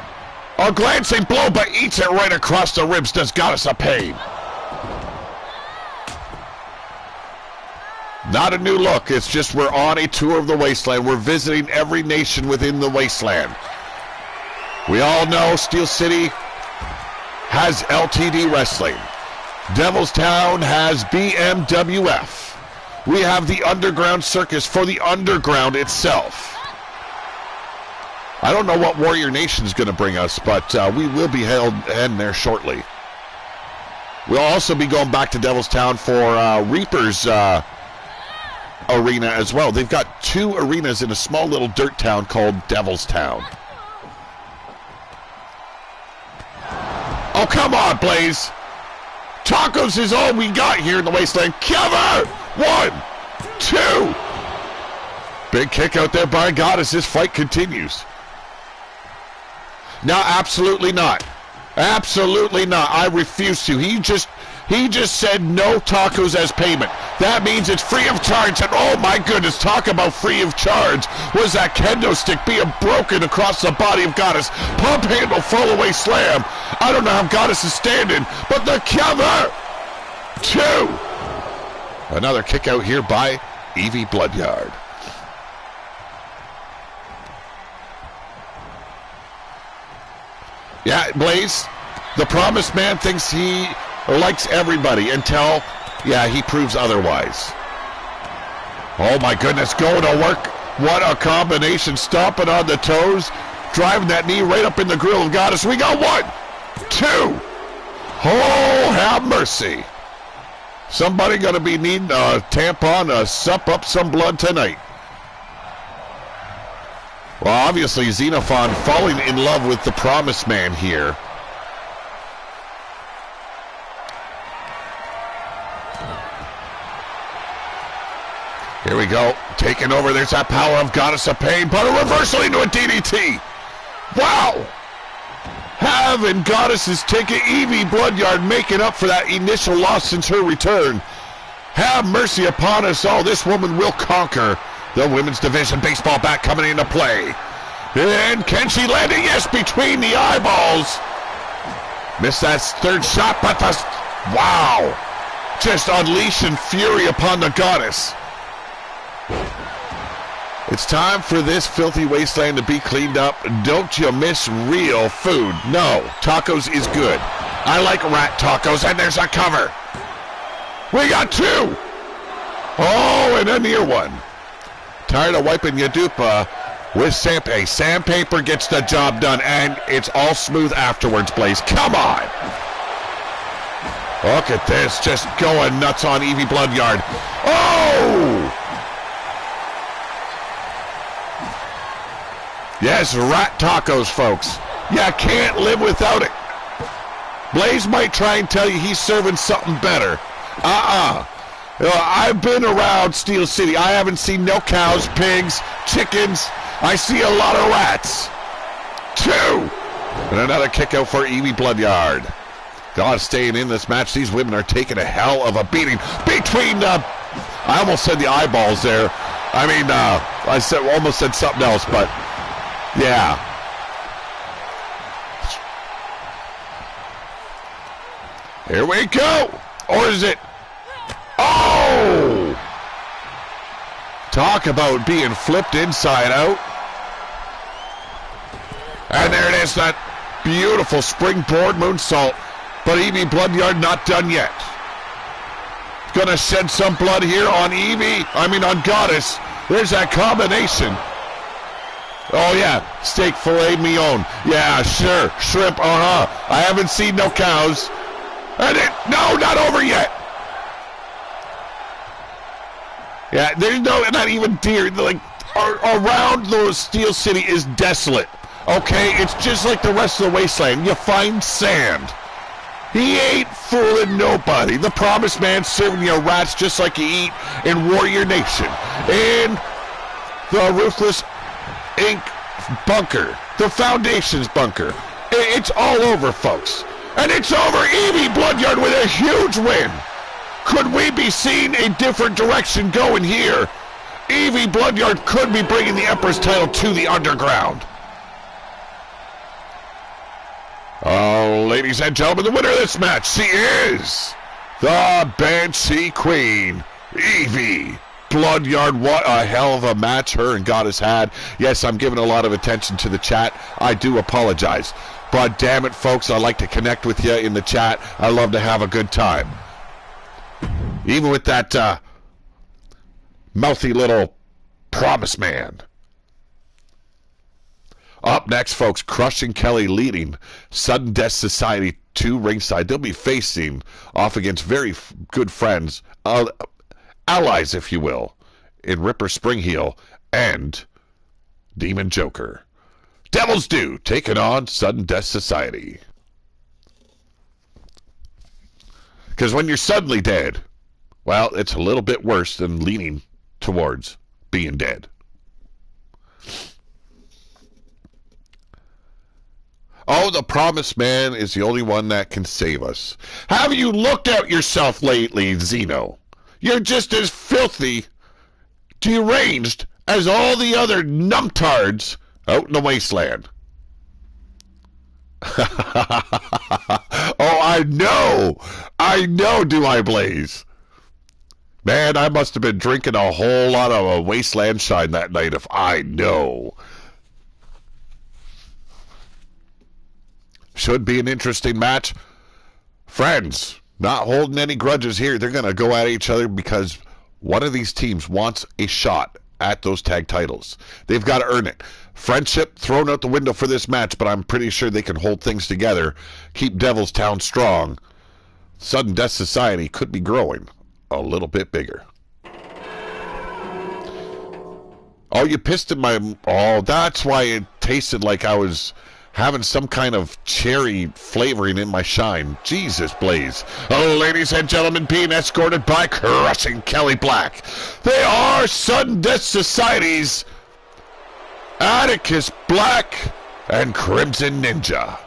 A glancing blow, but eats it right across the ribs. Does Goddess a pain. Not a new look. It's just we're on a tour of the wasteland. We're visiting every nation within the wasteland. We all know Steel City has LTD Wrestling. Devil's Town has BMWF. We have the Underground Circus for the Underground itself. I don't know what Warrior Nation is going to bring us, but we will be heading there shortly. We'll also be going back to Devil's Town for Reaper's arena as well. They've got 2 arenas in a small little dirt town called Devil's Town. Oh, come on, Blaze. Tacos is all we got here in the wasteland. Cover! 1, 2. Big kick out there by Goddess. This fight continues. No, absolutely not. Absolutely not. I refuse to. He just said no tacos as payment. That means it's free of charge. And oh my goodness, talk about free of charge. Was that kendo stick being broken across the body of Goddess? Pump handle, fall away slam. I don't know how Goddess is standing, but the cover. 2. Another kick out here by Evie Bloodyard. Yeah, Blaze, the Promised Man thinks he likes everybody until, yeah, he proves otherwise. Oh my goodness, going to work. What a combination. Stomping on the toes, driving that knee right up in the grill of Goddess. We got 1, 2. Oh, have mercy. Somebody going to be needing a tampon to sup up some blood tonight. Well, obviously, Xenophon falling in love with the Promised Man here. Here we go. Taking over. There's that power of Goddess of Pain, but a reversal into a DDT. Wow. Having Goddesses taking Evie Bloodyard, making up for that initial loss since her return. Have mercy upon us all. This woman will conquer the women's division. Baseball bat coming into play. And can she land it? Yes, between the eyeballs. Missed that 3rd shot, but the... Wow. Just unleashing fury upon the Goddess. It's time for this filthy wasteland to be cleaned up. Don't you miss real food? No, tacos is good. I like rat tacos, and there's a cover. We got 2. Oh, and a near one. Tired of wiping your dupa with sandpaper. Sandpaper gets the job done, and it's all smooth afterwards, Blaze. Come on. Look at this, just going nuts on Evie Bloodyard. Oh! Yes, rat tacos, folks. You can't live without it. Blaze might try and tell you he's serving something better. I've been around Steel City. I haven't seen no cows, pigs, chickens. I see a lot of rats. 2. And another kick out for Evie Bloodyard. God, staying in this match. These women are taking a hell of a beating between I almost said the eyeballs there. I mean, I almost said something else, but yeah. Here we go. Or is it? Oh! Talk about being flipped inside out. And there it is, that beautiful springboard moonsault. But Evie Bloodyard not done yet. Gonna shed some blood here on on Goddess. There's that combination. Oh yeah, steak filet mignon. Yeah, sure, shrimp, I haven't seen no cows. And no, not over yet. Yeah, there's not even deer. Like, around the Steel City is desolate. Okay, it's just like the rest of the wasteland. You find sand. He ain't fooling nobody. The Promised Man serving you rats just like you eat in Warrior Nation. In the Ruthless Inc. bunker. The Foundation's bunker. It's all over, folks. And it's over. Evie Bloodyard with a huge win. Could we be seeing a different direction going here? Evie Bloodyard could be bringing the Empress title to the underground. Oh, ladies and gentlemen, the winner of this match, she is the Banshee Queen, Evie Bloodyard. What a hell of a match her and Goddess had. Yes, I'm giving a lot of attention to the chat. I do apologize. But damn it, folks, I like to connect with you in the chat. I love to have a good time. Even with that mouthy little promise man. Up next, folks, Crushing Kelly leading Sudden Death Society to ringside. They'll be facing off against very good friends, allies, if you will, in Ripper Springheel and Demon Joker. Devil's Due taking on Sudden Death Society. Because when you're suddenly dead, well, it's a little bit worse than leaning towards being dead. Oh, the Promised Man is the only one that can save us. Have you looked at yourself lately, Zeno? You're just as filthy, deranged as all the other numptards out in the wasteland. Oh, I know, do I, Blaze? Man, I must have been drinking a whole lot of wasteland shine that night if I know. Should be an interesting match. Friends, not holding any grudges here. They're going to go at each other because one of these teams wants a shot at those tag titles. They've got to earn it. Friendship thrown out the window for this match, but I'm pretty sure they can hold things together, keep Devil's Town strong. Sudden Death Society could be growing a little bit bigger. Oh, you pissed in my... Oh, that's why it tasted like I was having some kind of cherry flavoring in my shine. Jesus, Blaze. Oh, ladies and gentlemen, being escorted by Crushing Kelly Black. They are Sudden Death Society's Atticus Black and Crimson Ninja.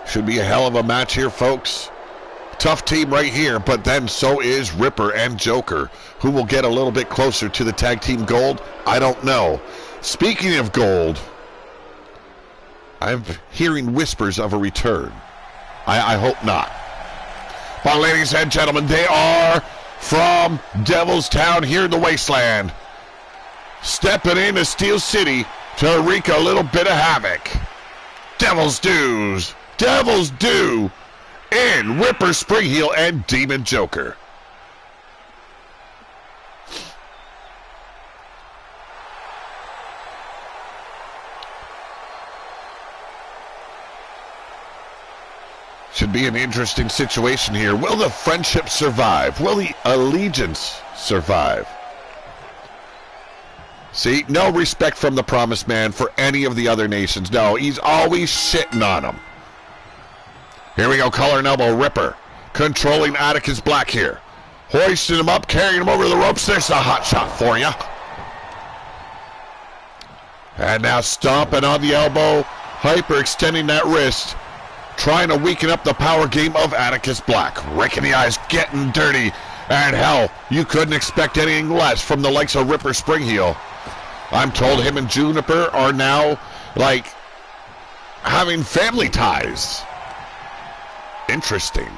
Should be a hell of a match here, folks. Tough team right here, but then so is Ripper and Joker. Who will get a little bit closer to the tag team gold? I don't know. Speaking of gold, I'm hearing whispers of a return. I hope not. But ladies and gentlemen, they are from Devil's Town here in the Wasteland. Stepping into Steel City to wreak a little bit of havoc. Devil's Due in Ripper Springheel and Demon Joker. Should be an interesting situation here. Will the friendship survive? Will the allegiance survive? See, no respect from the Promised Man for any of the other nations. No, he's always shitting on them. Here we go, collar and elbow, Ripper. Controlling Atticus Black here. Hoisting him up, carrying him over the ropes. There's a hot shot for you. And now stomping on the elbow. Hyper-extending that wrist. Trying to weaken up the power game of Atticus Black. Raking the eyes, getting dirty. And hell, you couldn't expect anything less from the likes of Ripper Springheel. I'm told him and Juniper are now, like, having family ties. Interesting.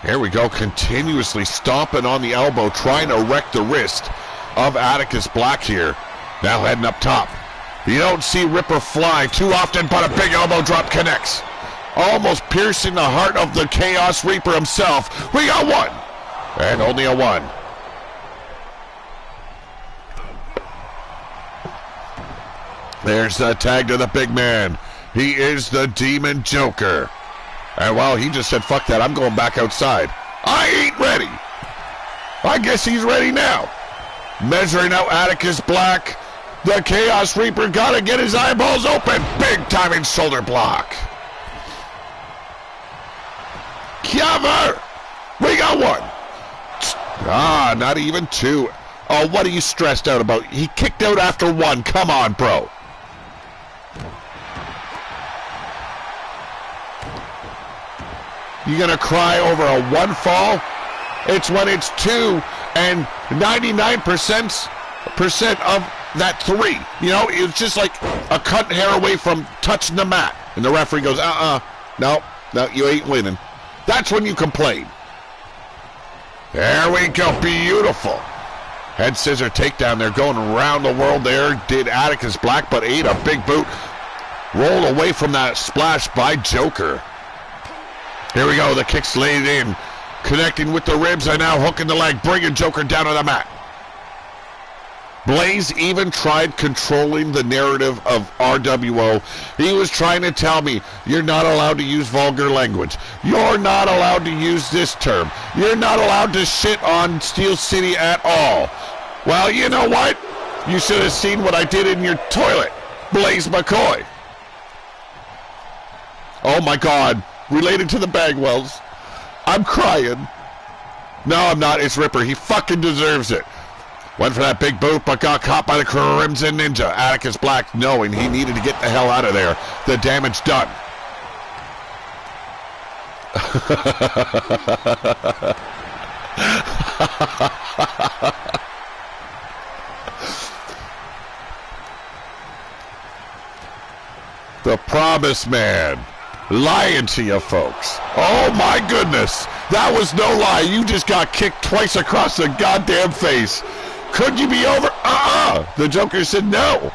Here we go, continuously stomping on the elbow, trying to wreck the wrist of Atticus Black here. Now heading up top. You don't see Ripper fly too often, but a big elbow drop connects. Almost piercing the heart of the Chaos Reaper himself. We got one, and only a one. There's the tag to the big man. He is the Demon Joker. And well, he just said, fuck that, I'm going back outside. I ain't ready. I guess he's ready now. Measuring out Atticus Black. The Chaos Reaper got to get his eyeballs open. Big timing shoulder block. Cover! We got one. Ah, not even two. Oh, what are you stressed out about? He kicked out after one. Come on, bro. You gonna cry over a one fall? It's when it's two and 99% of that three. You know, it's just like a cut hair away from touching the mat. And the referee goes, no, you ain't winning. That's when you complain. There we go, beautiful. Head scissor takedown there, going around the world there. Did Atticus Black, but ate a big boot. Rolled away from that splash by Joker. Here we go, the kick's laid in. Connecting with the ribs and now hooking the leg, bringing Joker down to the mat. Blaze even tried controlling the narrative of RWO. He was trying to tell me, you're not allowed to use vulgar language. You're not allowed to use this term. You're not allowed to shit on Steel City at all. Well, you know what? You should have seen what I did in your toilet, Blaze McCoy. Oh my God, related to the Bagwells. I'm crying. No, I'm not. It's Ripper. He fucking deserves it. Went for that big boot, but got caught by the Crimson Ninja. Atticus Black knowing he needed to get the hell out of there. The damage done. The Promise Man. Lying to you folks. Oh my goodness. That was no lie. You just got kicked twice across the goddamn face. Could you be over? The Joker said no.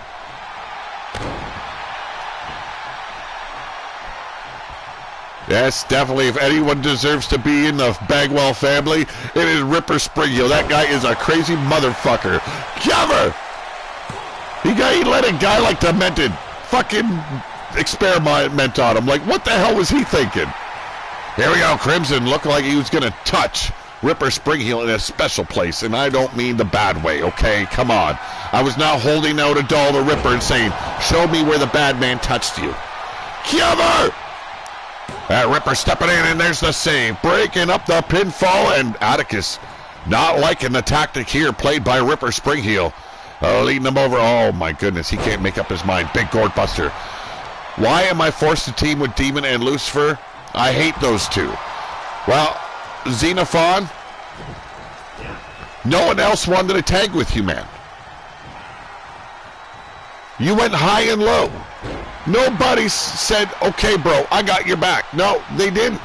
Yes, definitely. If anyone deserves to be in the Bagwell family, it is Ripper Springhill. That guy is a crazy motherfucker. Cover! He let a guy like Demented fucking experiment on him. Like, what the hell was he thinking? Here we go. Crimson looked like he was going to touch Ripper Springheel in a special place, and I don't mean the bad way, okay? Come on. I was not holding out a doll to Ripper and saying, show me where the bad man touched you. Cover! That Ripper stepping in, and there's the save. Breaking up the pinfall, and Atticus not liking the tactic here played by Ripper Springheel. Leading him over. Oh, my goodness. He can't make up his mind. Big gourd buster. Why am I forced to team with Demon and Lucifer? I hate those two. Well, Xenophon, no one else wanted to tag with you, man. You went high and low. Nobody said, okay, bro, I got your back. No, they didn't.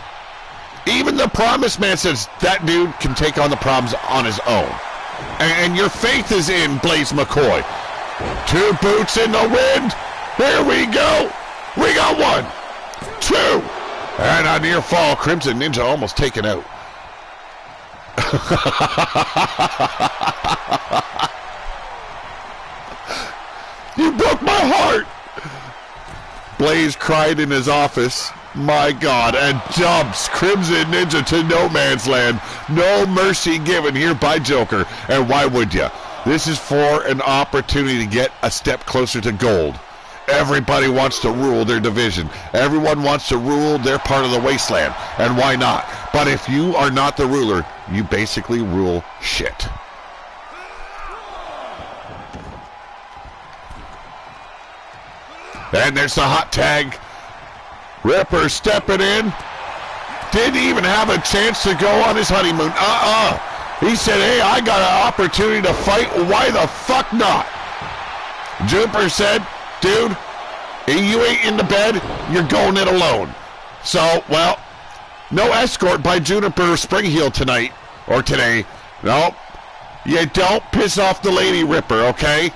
Even the Promise Man says that dude can take on the problems on his own. And your faith is in Blaze McCoy. Two boots in the wind. Here we go. We got one, two, and a near fall. Crimson Ninja almost taken out. You broke my heart. Blaze cried in his office. My God, and dumps Crimson Ninja to no man's land. No mercy given here by Joker. And why would you? This is for an opportunity to get a step closer to gold. Everybody wants to rule their division. Everyone wants to rule their part of the wasteland. And why not? But if you are not the ruler, you basically rule shit. And there's the hot tag. Ripper stepping in. Didn't even have a chance to go on his honeymoon. He said, hey, I got an opportunity to fight. Why the fuck not? Juniper said, dude, you ain't in the bed, you're going it alone. So, well, no escort by Juniper Springheel tonight, or today. No, you don't piss off the Lady Ripper, okay?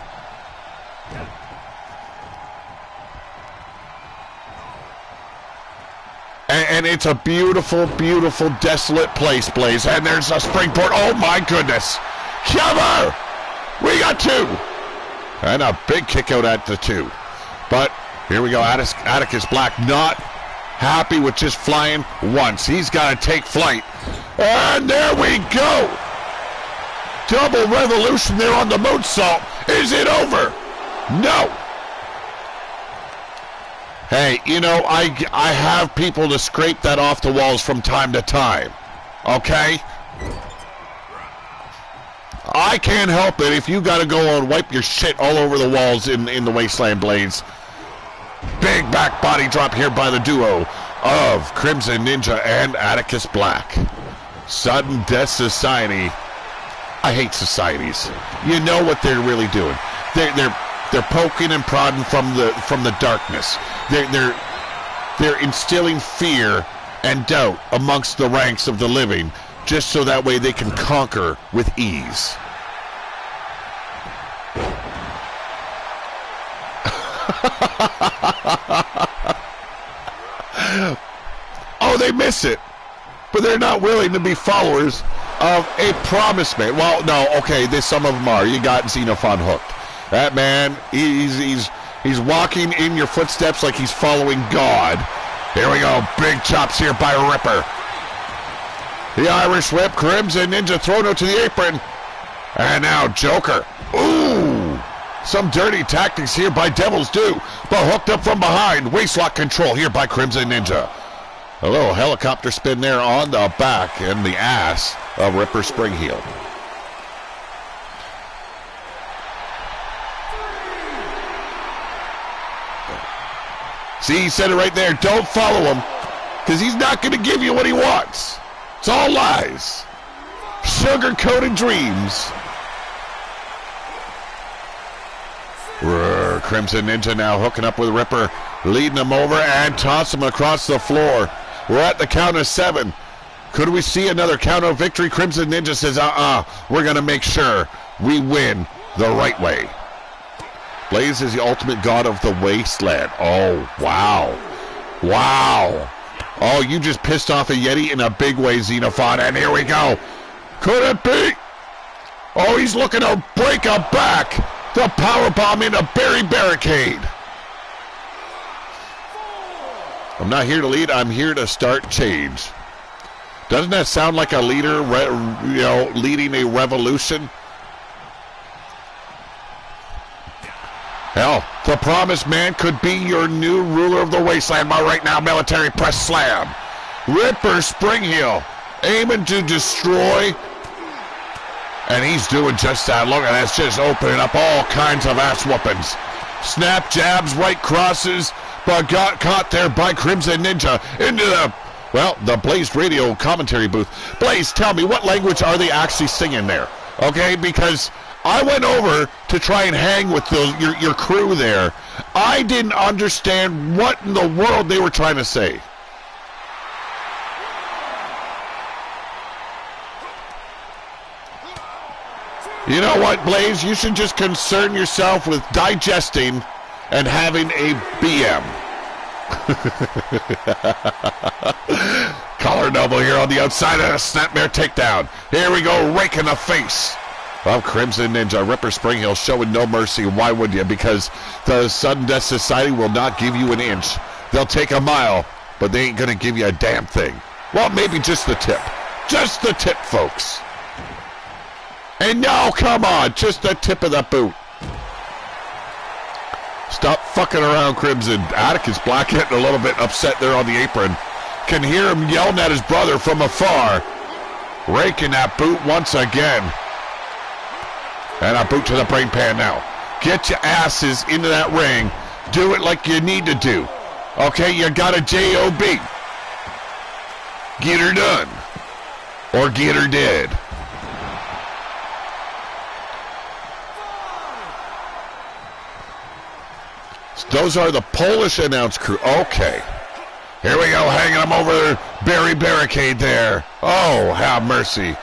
And it's a beautiful, beautiful, desolate place, Blaze. And there's a springboard. Oh, my goodness. Cover! We got two. And a big kick out at the two. But here we go. Atticus Black not happy with just flying once. He's got to take flight. And there we go. Double revolution there on the moonsault. Is it over? No. Hey, you know, I have people to scrape that off the walls from time to time. Okay? I can't help it if you got to go and wipe your shit all over the walls in the Wasteland Blades. Big back body drop here by the duo of Crimson Ninja and Atticus Black. Sudden Death Society. I hate societies. You know what they're really doing. They're poking and prodding from the darkness. They're instilling fear and doubt amongst the ranks of the living, just so that way they can conquer with ease. Oh, they miss it, but they're not willing to be followers of a promised man. Well, no, okay, some of them are. You got Xenophon hooked. That man, he's walking in your footsteps like he's following God. Here we go, big chops here by Ripper. The Irish Whip, Crimson Ninja thrown out to the apron. And now Joker. Ooh, some dirty tactics here by Devil's Due, but hooked up from behind. Waistlock control here by Crimson Ninja. A little helicopter spin there on the back and the ass of Ripper Springheel. See, he said it right there. Don't follow him, because he's not going to give you what he wants. It's all lies. Sugar-coated dreams. Crimson Ninja now hooking up with Ripper, leading him over and tossing him across the floor. We're at the count of 7. Could we see another count of victory? Crimson Ninja says, we're going to make sure we win the right way. Blaze is the ultimate god of the wasteland. Oh, wow. Wow. Oh, you just pissed off a Yeti in a big way, Xenophon, and here we go. Could it be? Oh, he's looking to break a back. The powerbomb into Barry Barricade. I'm not here to lead. I'm here to start change. Doesn't that sound like a leader, leading a revolution? Hell, the promised man could be your new ruler of the wasteland. But right now, military press slam. Ripper Springheel aiming to destroy. And he's doing just that. Look at that, just opening up all kinds of ass whoopings. Snap jabs, right crosses, but got caught there by Crimson Ninja into the Blaze radio commentary booth. Blaze, tell me, what language are they actually singing there? Okay, because I went over to try and hang with your crew there. I didn't understand what in the world they were trying to say. You know what, Blaze? You should just concern yourself with digesting and having a BM. Collar double here on the outside of a snapmare takedown. Here we go, rake in the face of Crimson Ninja. Ripper Springheel showing no mercy. Why would you? Because the Sudden Death Society will not give you an inch. They'll take a mile, but they ain't going to give you a damn thing. Well, maybe just the tip. Just the tip, folks. And no, come on, just the tip of the boot. Stop fucking around, Crimson. Atticus Black getting a little bit upset there on the apron. Can hear him yelling at his brother from afar. Raking that boot once again. And a boot to the brain pan now. Get your asses into that ring. Do it like you need to do. Okay, you got a J.O.B. Get her done. Or get her dead. Those are the Polish announce crew. Okay. Here we go, hanging him over there. Barry Barricade there. Oh, have mercy.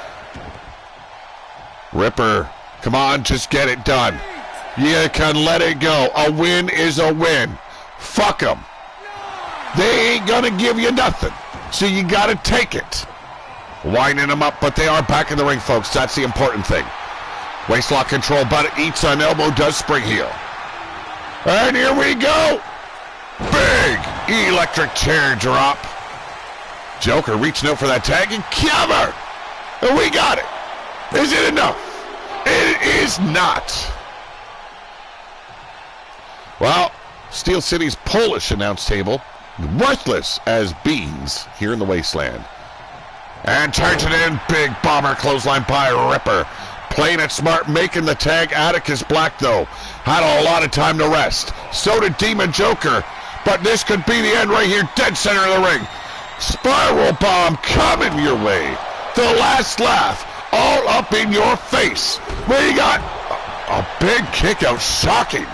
Ripper, come on, just get it done. You can let it go. A win is a win. Fuck them. They ain't gonna give you nothing. So you gotta take it. Winding them up, but they are back in the ring, folks. That's the important thing. Waistlock control, but it eats an elbow, does Springheel. And here we go. Big electric chair drop. Joker reaching out for that tag and cover. And we got it. Is it enough? It is not. Well, Steel City's Polish announce table. Worthless as beans here in the wasteland. And charge it in. Big bomber clothesline by Ripper. Playing it smart, making the tag. Atticus Black, though, had a lot of time to rest. So did Demon Joker. But this could be the end right here. Dead center of the ring. Spiral bomb coming your way. The last laugh. All up in your face. We got a big kick out. Shocking.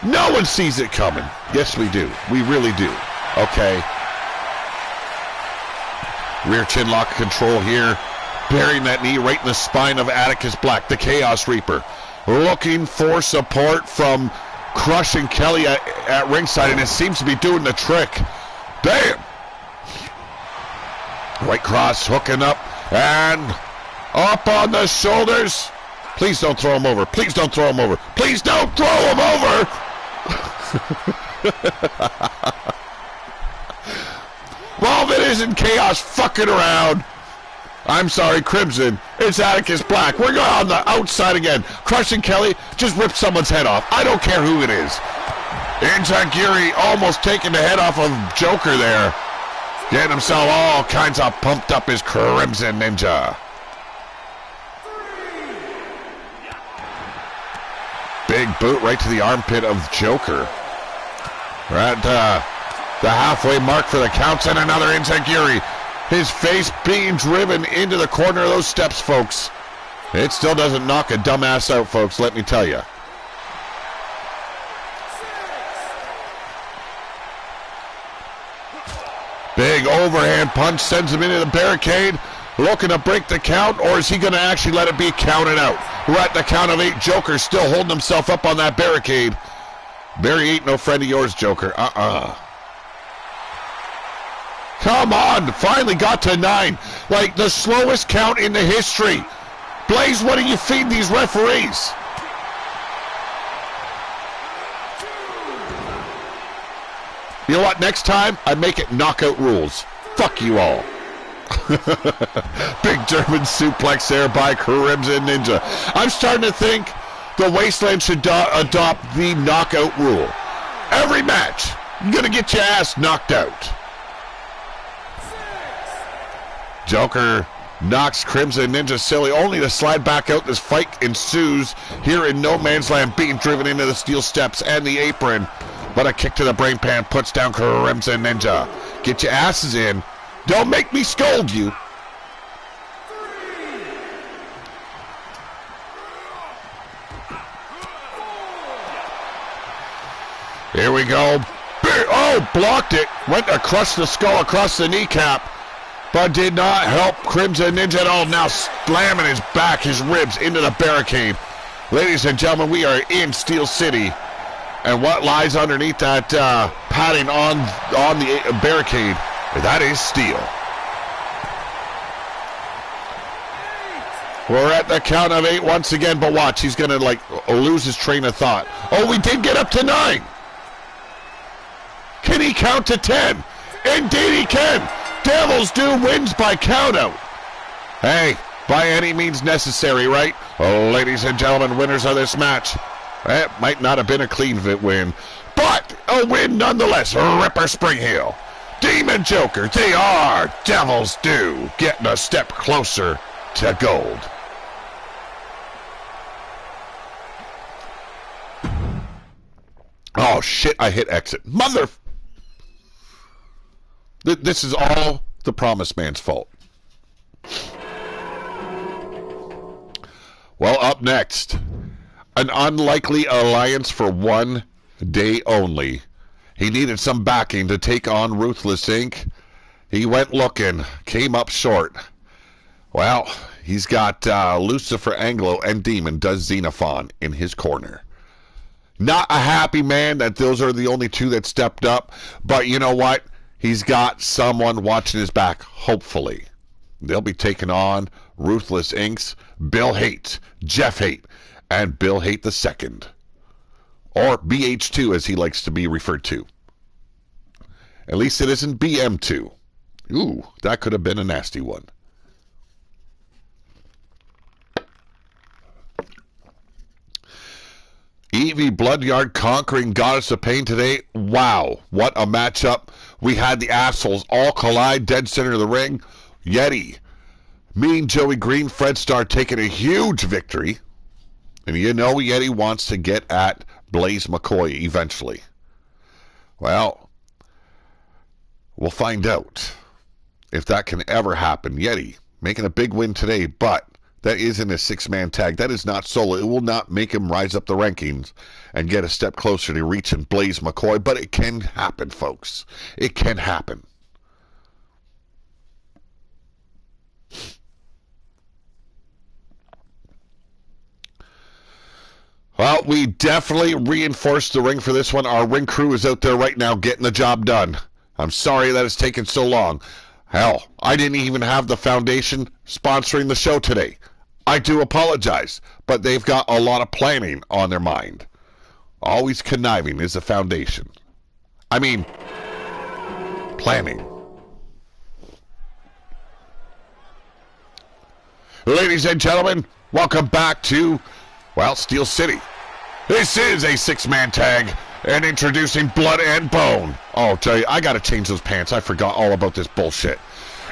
No one sees it coming. Yes, we do. We really do. Okay. Rear chin lock control here. Burying that knee right in the spine of Atticus Black, the Chaos Reaper. Looking for support from Crushing Kelly at ringside, and it seems to be doing the trick. Bam! Right cross hooking up, and up on the shoulders. Please don't throw him over. Please don't throw him over. Please don't throw him over! Marvin isn't Chaos fucking around. I'm sorry, Crimson. It's Atticus Black. We're going on the outside again. Crushing Kelly just ripped someone's head off. I don't care who it is. Inzaguri almost taking the head off of Joker there. Getting himself all kinds of pumped up as Crimson Ninja. Big boot right to the armpit of Joker. We're at the halfway mark for the counts, and another Inzaguri. His face being driven into the corner of those steps, folks. It still doesn't knock a dumbass out, folks, let me tell you. Big overhand punch sends him into the barricade. Looking to break the count, or is he going to actually let it be counted out? We're at the count of 8. Joker still holding himself up on that barricade. Barry ain't no friend of yours, Joker. Come on, finally got to 9. Like the slowest count in the history. Blaze, what do you feed these referees? You know what, next time, I make it knockout rules. Fuck you all. Big German suplex there by Crimson Ninja. I'm starting to think the Wasteland should adopt the knockout rule. Every match, you're going to get your ass knocked out. Joker knocks Crimson Ninja silly, only to slide back out. This fight ensues here in No Man's Land, being driven into the steel steps and the apron. But a kick to the brain pan puts down Crimson Ninja. Get your asses in. Don't make me scold you. Here we go. Oh, blocked it. Went across the skull, across the kneecap. But did not help Crimson Ninja at all. Now slamming his back, his ribs into the barricade. Ladies and gentlemen, we are in Steel City. And what lies underneath that padding on the barricade? That is steel. We're at the count of 8 once again, but watch, he's going to lose his train of thought. Oh, we did get up to 9. Can he count to 10? Indeed he can. Devil's Due wins by countout. Hey, by any means necessary, right? Oh, ladies and gentlemen, winners of this match. It might not have been a clean win, but a win nonetheless. Ripper Springhill, Demon Joker, they are Devil's Due, getting a step closer to gold. Oh shit, I hit exit. Mother... This is all the Promised Man's fault. Well, up next, an unlikely alliance for one day only. He needed some backing to take on Ruthless Inc. He went looking, came up short. Well, he's got Lucifer Anglo and Demon does Xenophon in his corner. Not a happy man that those are the only two that stepped up, but you know what? He's got someone watching his back, hopefully. They'll be taking on Ruthless Inc.'s Bill Hate, Jeff Hate, and Bill Hate II. Or BH2 as he likes to be referred to. At least it isn't BM2. Ooh, that could have been a nasty one. Evie Bloodyard conquering Goddess of Pain today. Wow, what a matchup. We had the assholes all collide, dead center of the ring. Yeti, Mean Joey Green, Fred Starr taking a huge victory. And you know Yeti wants to get at Blaze McCoy eventually. Well, we'll find out if that can ever happen. Yeti making a big win today, but that isn't a six-man tag. That is not solo. It will not make him rise up the rankings and get a step closer to reaching Blaze McCoy, but it can happen, folks. It can happen. Well, we definitely reinforced the ring for this one. Our ring crew is out there right now getting the job done. I'm sorry that it's taken so long. Hell, I didn't even have the foundation sponsoring the show today. I do apologize, but they've got a lot of planning on their mind. Always conniving is the foundation. I mean, planning. Ladies and gentlemen, welcome back to, well, Steel City. This is a six-man tag, and introducing Blood and Bone. Oh, I'll tell you, I gotta change those pants. I forgot all about this bullshit.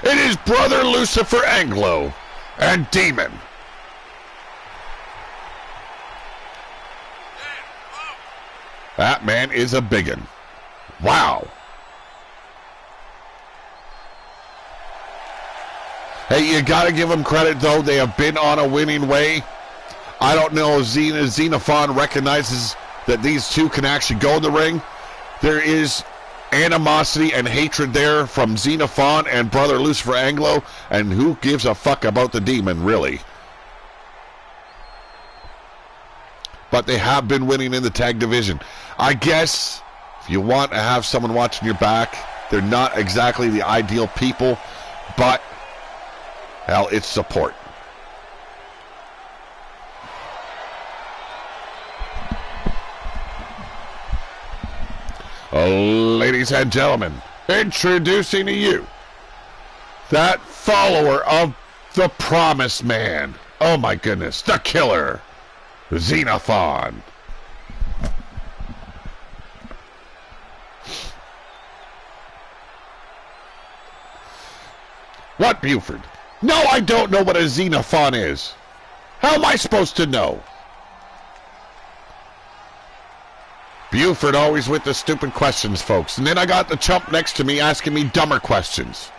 It is Brother Lucifer Anglo and Demon. That man is a biggin. Wow. Hey, you gotta give them credit, though. They have been on a winning way. I don't know if Xenophon recognizes that these two can actually go in the ring. There is animosity and hatred there from Xenophon and Brother Lucifer Anglo, and who gives a fuck about the Demon, really? But they have been winning in the tag division. I guess if you want to have someone watching your back, they're not exactly the ideal people, but hell, it's support. Ladies and gentlemen, introducing to you that follower of the Promised Man. Oh my goodness, the killer, Xenophon. What, Buford? No, I don't know what a Xenophon is. How am I supposed to know? Buford always with the stupid questions, folks. And then I got the chump next to me asking me dumber questions.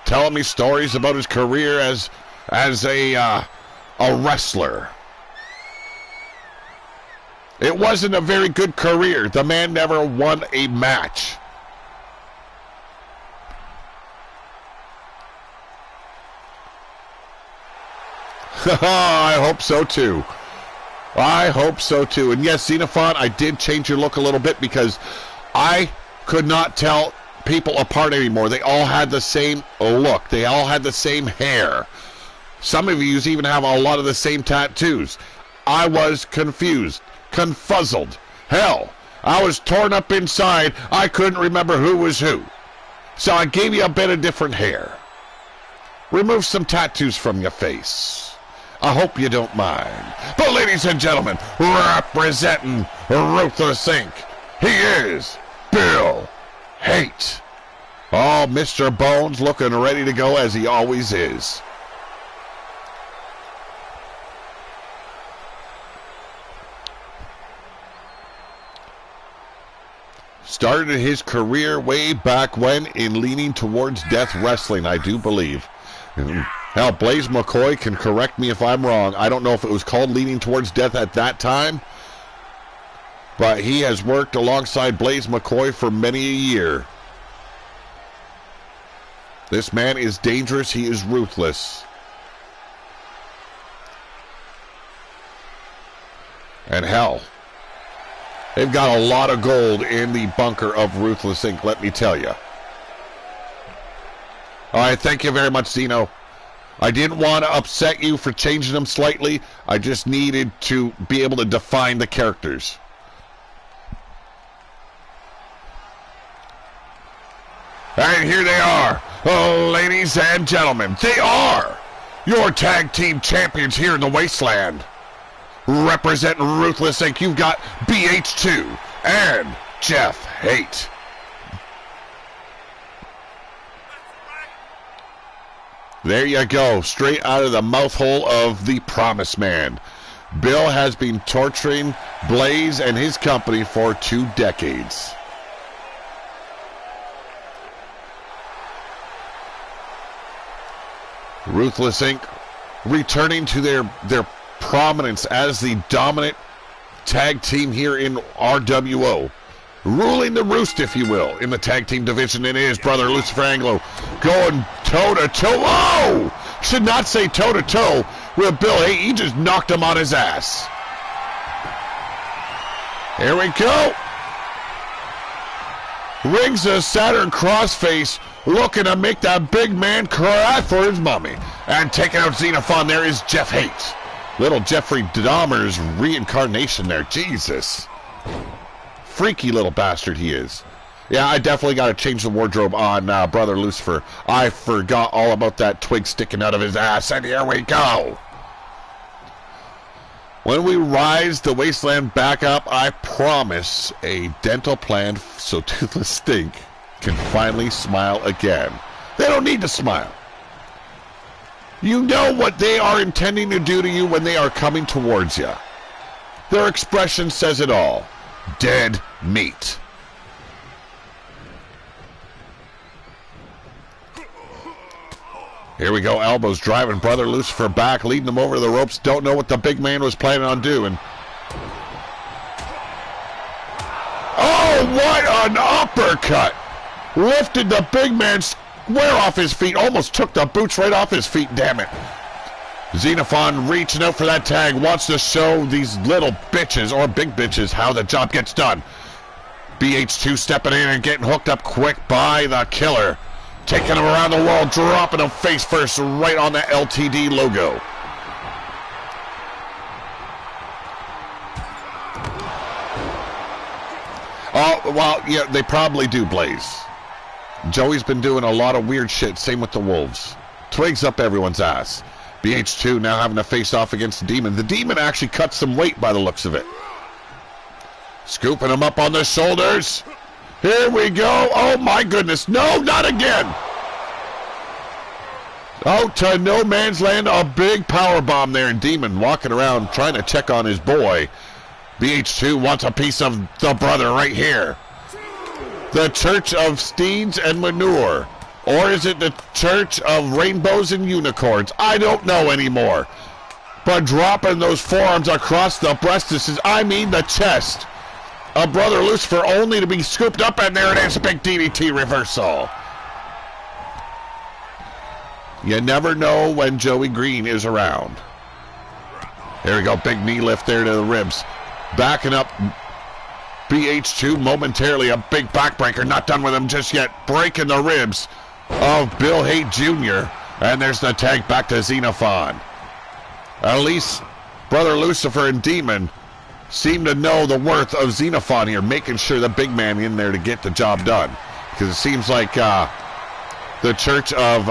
Telling me stories about his career as a wrestler. It wasn't a very good career. The man never won a match. I hope so too. I hope so too. And yes, Xenophon, I did change your look a little bit because I could not tell people apart anymore. They all had the same look. They all had the same hair. Some of you even have a lot of the same tattoos. I was confused, confuzzled. Hell, I was torn up inside. I couldn't remember who was who. So I gave you a bit of different hair. Remove some tattoos from your face. I hope you don't mind. But ladies and gentlemen, representing Ruthless Inc., he is Bill Hate. Oh, Mr. Bones looking ready to go as he always is. Started his career way back when in Leaning Towards Death Wrestling, I do believe. Hell, Blaze McCoy can correct me if I'm wrong. I don't know if it was called Leaning Towards Death at that time, but he has worked alongside Blaze McCoy for many a year. This man is dangerous. He is ruthless. And hell, they've got a lot of gold in the bunker of Ruthless Inc., let me tell you. All right, thank you very much, Zeno. I didn't want to upset you for changing them slightly. I just needed to be able to define the characters. And here they are, oh, ladies and gentlemen. They are your tag team champions here in the Wasteland. Representing Ruthless Inc., you've got BH2 and Jeff Haight. There you go, straight out of the mouth hole of the Promise Man. Bill has been torturing Blaze and his company for 2 decades. Ruthless Inc. returning to their prominence as the dominant tag team here in RWO. Ruling the roost, if you will, in the tag team division. It is brother Lucifer Anglo going toe-to-toe. Oh! Should not say toe-to-toe with Bill Haight. He just knocked him on his ass. Here we go. Rings a Saturn crossface, looking to make that big man cry for his mommy. And taking out Xenophon, there is Jeff Haight. Little Jeffrey Dahmer's reincarnation there. Jesus. Freaky little bastard he is. Yeah, I definitely got to change the wardrobe on brother Lucifer. I forgot all about that twig sticking out of his ass, and here we go. When we rise the wasteland back up, I promise a dental plan so Toothless Stink can finally smile again. They don't need to smile. You know what they are intending to do to you when they are coming towards you. Their expression says it all. Dead meat. Here we go, elbows driving brother Lucifer back, leading him over the ropes. Don't know what the big man was planning on doing. Oh, what an uppercut! Lifted the big man square off his feet, almost took the boots right off his feet, damn it. Xenophon reaching out for that tag, wants to show these little bitches, or big bitches, how the job gets done. BH2 stepping in and getting hooked up quick by the killer. Taking him around the wall, dropping him face first right on that LTD logo. Oh, well, yeah, they probably do, Blaze. Joey's been doing a lot of weird shit, same with the Wolves. Twigs up everyone's ass. BH2 now having to face off against the Demon. The Demon actually cut some weight by the looks of it. Scooping him up on the shoulders. Here we go. Oh, my goodness. No, not again. Out to no man's land. A big power bomb there. And Demon walking around trying to check on his boy. BH2 wants a piece of the brother right here. The Church of Steeds and Manure. Or is it the Church of Rainbows and Unicorns? I don't know anymore. But dropping those forearms across the breastises, I mean the chest. A brother Lucifer only to be scooped up, and there it is, a big DDT reversal. You never know when Joey Green is around. There we go, big knee lift there to the ribs. Backing up BH2 momentarily, a big backbreaker, not done with him just yet. Breaking the ribs of Bill Haight Jr. And there's the tag back to Xenophon. At least brother Lucifer and Demon seem to know the worth of Xenophon here, making sure the big man in there to get the job done. Because it seems like the Church of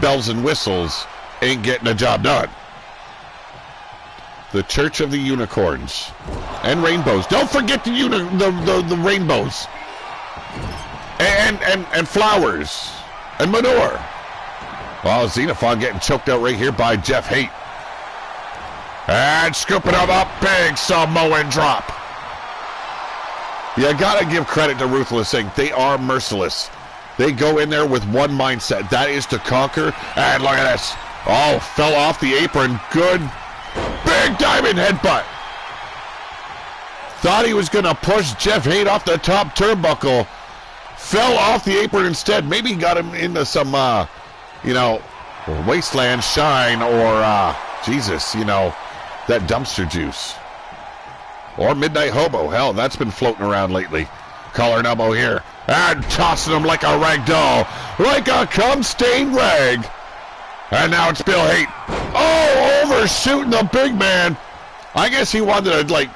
Bells and Whistles ain't getting the job done. The Church of the Unicorns and Rainbows. Don't forget the rainbows. And flowers. And manure. Well, Xenophon getting choked out right here by Jeff Haight. And scooping him up, big Samoan drop. You gotta give credit to Ruthless Inc. They are merciless. They go in there with one mindset. That is to conquer. And look at this. Oh, fell off the apron. Good. Big diamond headbutt. Thought he was gonna push Jeff Haight off the top turnbuckle. Fell off the apron instead. Maybe got him into some, wasteland shine or, Jesus, that dumpster juice. Or Midnight Hobo. Hell, that's been floating around lately. Collar and elbow here. And tossing him like a rag doll. Like a cum-stained rag. And now it's Bill Haight. Oh, overshooting the big man. I guess he wanted to,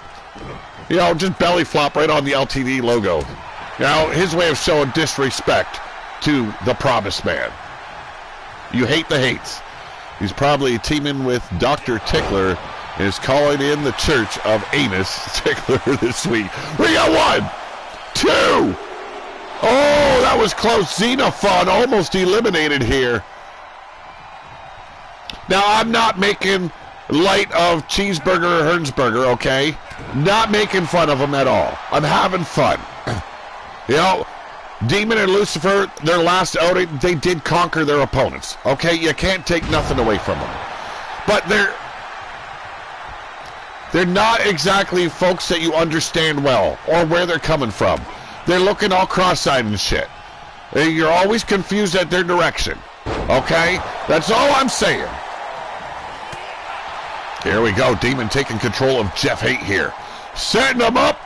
just belly flop right on the LTD logo. His way of showing disrespect to the Promised Man. You hate the Haights. He's probably teaming with Dr. Tickler is calling in the Church of Anus Tickler this week. We got 1, 2. Oh, that was close. Xenophon almost eliminated here. Now, I'm not making light of Cheeseburger or Hernsberger, okay? Not making fun of them at all. I'm having fun. You know, Demon and Lucifer, their last outing, they did conquer their opponents. Okay, you can't take nothing away from them. But they're not exactly folks that you understand well or where they're coming from. They're looking all cross-eyed and shit. You're always confused at their direction. Okay? That's all I'm saying. Here we go. Demon taking control of Jeff Haight here. Setting him up.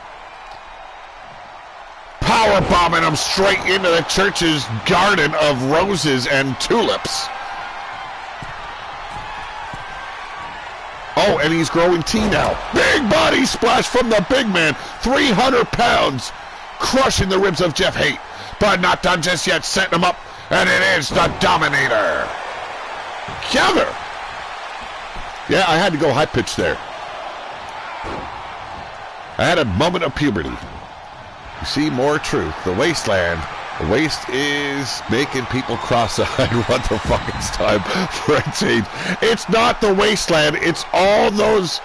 Power bombing him straight into the Church's garden of roses and tulips. Oh, and he's growing tea now. Big body splash from the big man. 300 pounds. Crushing the ribs of Jeff Haight. But not done just yet. Setting him up. And it is the Dominator. Cover. Yeah, I had to go high pitch there. I had a moment of puberty. You see more truth. The wasteland. The waste is making people cross-eyed. What the fuck? It's time for a change. It's not the wasteland. It's all those...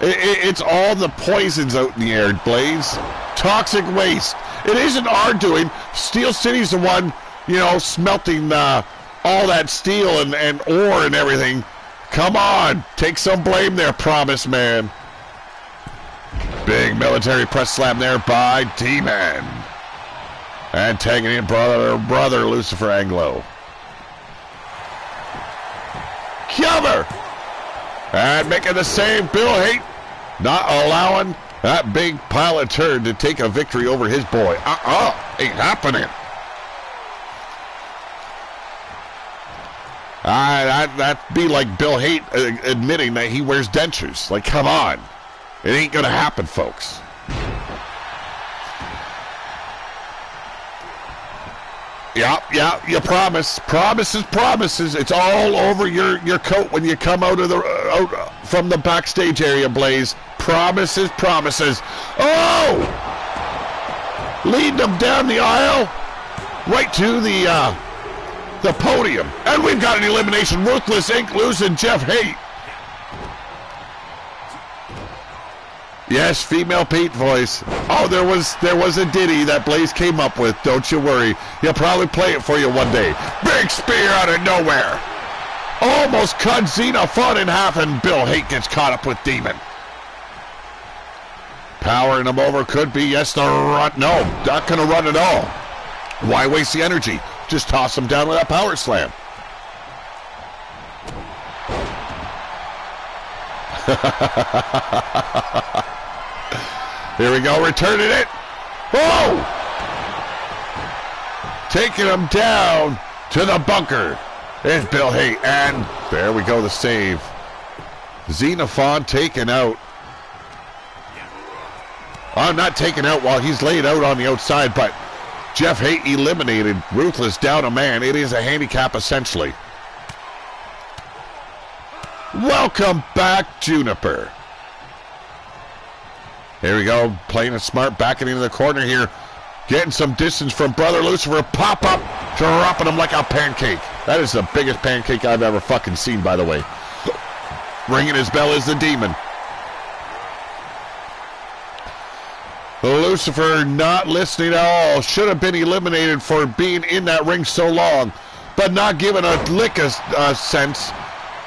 It's all the poisons out in the air, Blaze. Toxic waste. It isn't our doing. Steel City's the one, you know, smelting all that steel and ore and everything. Come on. Take some blame there, Promise Man. Big military press slam there by Demon. And tagging in brother Lucifer Anglo. Cover! And making the save, Bill Haight. Not allowing that big pile of turd to take a victory over his boy. Ain't happening. That'd be like Bill Haight admitting that he wears dentures. Like, come on. It ain't gonna happen, folks. Yeah, you promise. Promises. It's all over your coat when you come out from the backstage area, Blaze. Promises. Oh! Leading them down the aisle, right to the podium. And we've got an elimination. Ruthless Inc. losing Jeff Haight. Yes, female Pete voice. Oh, there was a ditty that Blaze came up with. Don't you worry. He'll probably play it for you one day. Big spear out of nowhere. Almost cut Xenophon in half, and Bill Haight gets caught up with Demon. Powering him over could be, yes, the run. No, not going to run at all. Why waste the energy? Just toss him down with that power slam. Here we go, returning it. Oh! Taking him down to the bunker. There's Bill Haight, and there we go, the save. Xenophon taken out. Oh, not taken out while he's laid out on the outside, but Jeff Haight eliminated. Ruthless down a man. It is a handicap, essentially. Welcome back, Juniper. Here we go, playing it smart, backing into the corner here. Getting some distance from Brother Lucifer. Pop up, dropping him like a pancake. That is the biggest pancake I've ever fucking seen, by the way. Ringing his bell is the Demon. Lucifer not listening at all. Should have been eliminated for being in that ring so long, but not given a lick of sense.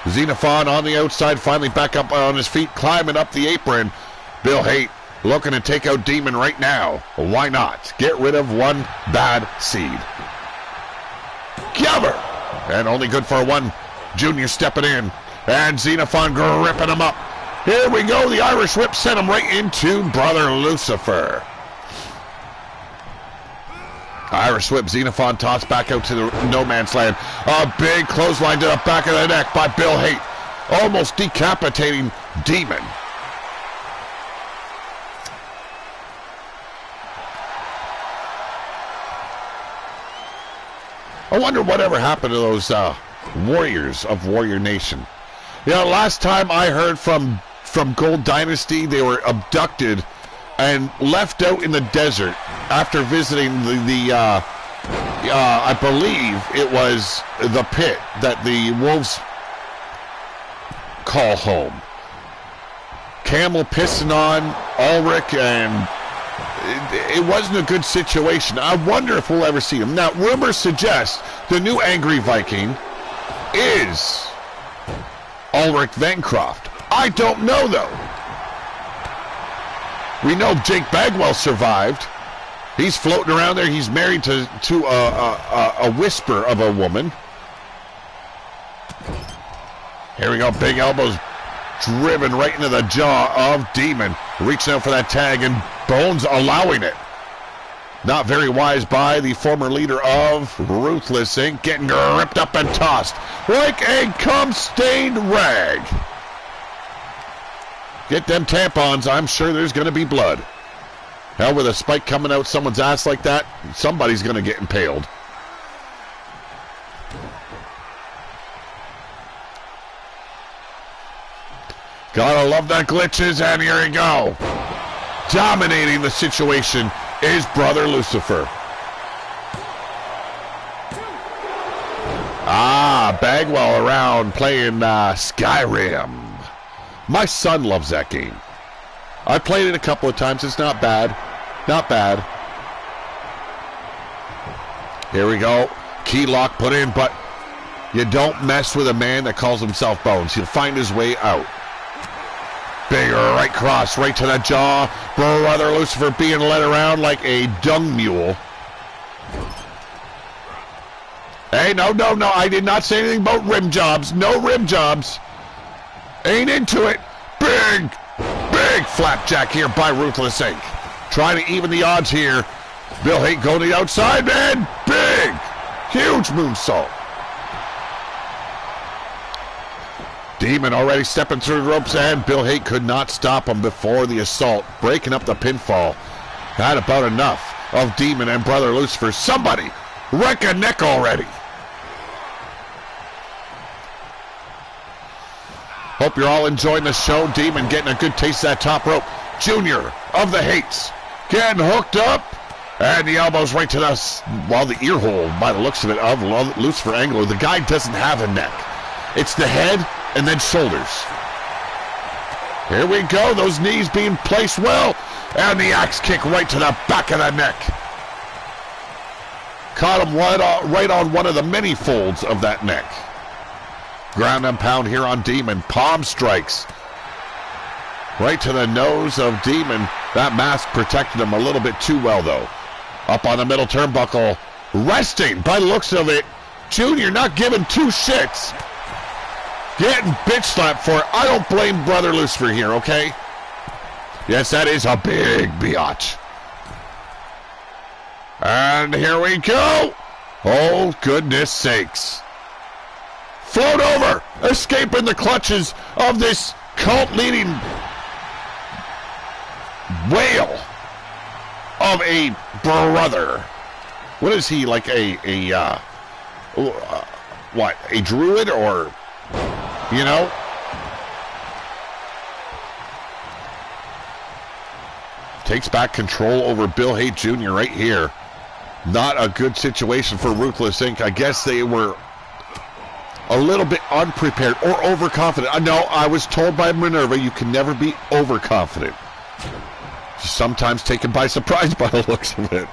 Xenophon on the outside, finally back up on his feet, climbing up the apron. Bill Haight looking to take out Demon right now. Why not? Get rid of one bad seed. Cover! And only good for one. Junior stepping in. And Xenophon gripping him up. Here we go. The Irish whip sent him right into Brother Lucifer. Irish whip, Xenophon tossed back out to the no man's land. A big clothesline to the back of the neck by Bill Haight. Almost decapitating Demon. I wonder whatever happened to those warriors of Warrior Nation. You know, last time I heard from Gold Dynasty, they were abducted and left out in the desert after visiting I believe it was the pit that the Wolves call home. Camel pissing on Ulrich, and it wasn't a good situation. I wonder if we'll ever see him. Now, rumors suggest the new Angry Viking is Ulrich Vancroft. I don't know, though. We know Jake Bagwell survived. He's floating around there. He's married to a whisper of a woman. Here we go. Big elbows driven right into the jaw of Demon. Reaching out for that tag, and Bones allowing it. Not very wise by the former leader of Ruthless Inc. Getting ripped up and tossed like a cum-stained rag. Get them tampons. I'm sure there's going to be blood. Hell, with a spike coming out someone's ass like that, somebody's going to get impaled. Gotta love the glitches, and here we go. Dominating the situation is Brother Lucifer. Bagwell around playing Skyrim. My son loves that game. I played it a couple of times. It's not bad. Not bad. Here we go. Key lock put in, but you don't mess with a man that calls himself Bones. He'll find his way out. Big right cross right to the jaw. Brother Lucifer being led around like a dung mule. Hey, no. I did not say anything about rim jobs. No rim jobs. Ain't into it. Big flapjack here by Ruthless Inc. Trying to even the odds here. Bill Haight going to the outside, man. Big, huge moonsault. Demon already stepping through the ropes, and Bill Haight could not stop him before the assault, breaking up the pinfall. Had about enough of Demon and Brother Lucifer. Somebody wreck a neck already. Hope you're all enjoying the show. Demon getting a good taste of that top rope. Junior of the Haights getting hooked up, and the elbows right to the ear hole, by the looks of it, of Lucifer Anglo. The guy doesn't have a neck. It's the head and then shoulders. Here we go. Those knees being placed well, and the axe kick right to the back of the neck. Caught him right on one of the many folds of that neck. Ground and pound here on Demon. Palm strikes right to the nose of Demon. That mask protected him a little bit too well, though. Up on the middle turnbuckle. Resting, by the looks of it. Junior not giving two shits. Getting bitch slapped for it. I don't blame Brother Lucifer here, okay? Yes, that is a big biatch. And here we go. Oh, goodness sakes. Float over, escaping the clutches of this cult-leading whale of a brother. What is he, like a druid, or, you know? Takes back control over Bill Haight Jr. right here. Not a good situation for Ruthless Inc. I guess they were a little bit unprepared or overconfident. No, I was told by Minerva you can never be overconfident. Sometimes taken by surprise by the looks of it.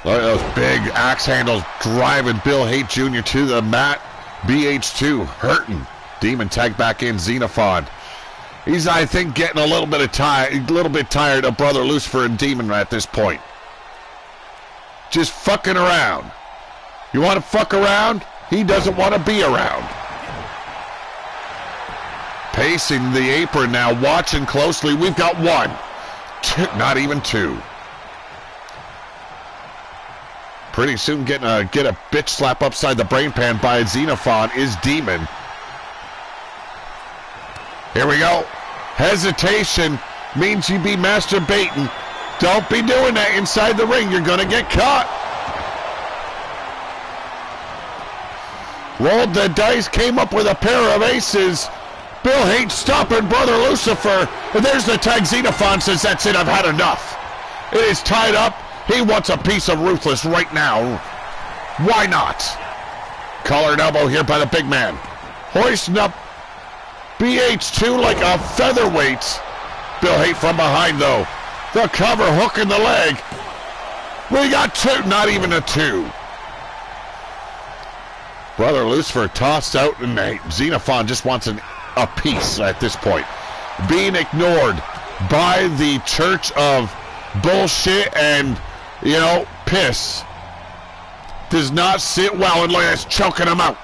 Look at those big axe handles driving Bill Haight Jr. to the mat. BH2 hurting. Demon tag back in. Xenophon. He's, I think, getting a little bit tired of Brother Lucifer and Demon at this point. Just fucking around. You want to fuck around? He doesn't want to be around. Pacing the apron now, watching closely. We've got one. Two, not even two. Pretty soon get a bitch slap upside the brain pan by Xenophon is Demon. Here we go. Hesitation means you be masturbating. Don't be doing that inside the ring. You're going to get caught. rolled the dice, came up with a pair of aces. Bill Hate stopping Brother Lucifer. And there's the tag. Xenophon says, that's it, I've had enough. It is tied up. He wants a piece of Ruthless right now. Why not? Collared elbow here by the big man. Hoisting up BH2 like a featherweight. Bill Hate from behind, though. The cover, hook in the leg. We got two, not even a two. Brother Lucifer tossed out, and Xenophon just wants a piece at this point. Being ignored by the church of bullshit and, you know, piss does not sit well, and look at this, choking him out.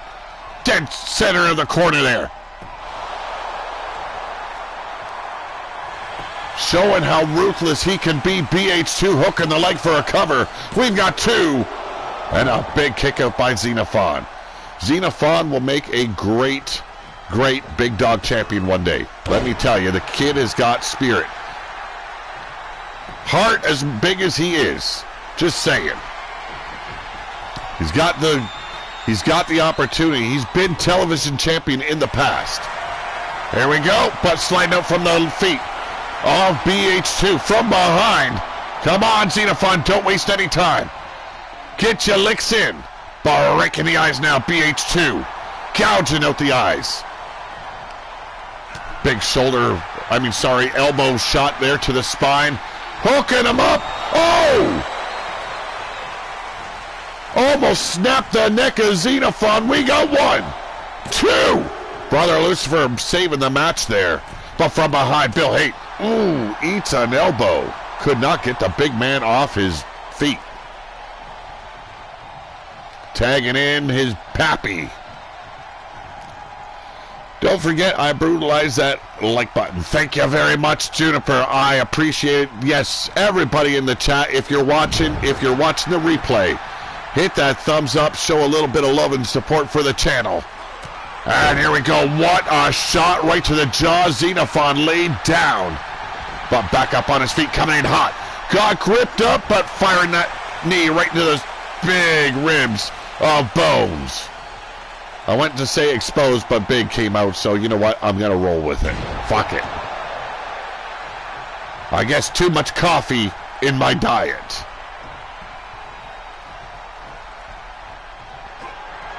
Dead center of the corner there. Showing how ruthless he can be. BH2 hooking the leg for a cover. We've got two. And a big kick out by Xenophon. Xenophon will make a great big dog champion one day. Let me tell you, the kid has got spirit. Heart as big as he is. Just saying. He's got the opportunity. He's been television champion in the past. There we go. But sliding out from the feet. Oh, BH2 from behind. Come on, Xenophon. Don't waste any time. Get your licks in. Breaking the eyes now. BH2. Gouging out the eyes. Big elbow shot there to the spine. Hooking him up. Oh! Almost snapped the neck of Xenophon. We got one. Two. Brother Lucifer saving the match there. But from behind, Bill Hate. Ooh, eats an elbow. Could not get the big man off his feet. Tagging in his pappy. Don't forget, I brutalized that like button. Thank you very much, Juniper. I appreciate it. Yes, everybody in the chat, if you're watching the replay, hit that thumbs up, show a little bit of love and support for the channel. And here we go. What a shot right to the jaw. Xenophon laid down. But back up on his feet, coming in hot. Got gripped up, but firing that knee right into those big ribs of Bones. I went to say exposed, but big came out, so you know what? I'm going to roll with it. Fuck it. I guess too much coffee in my diet.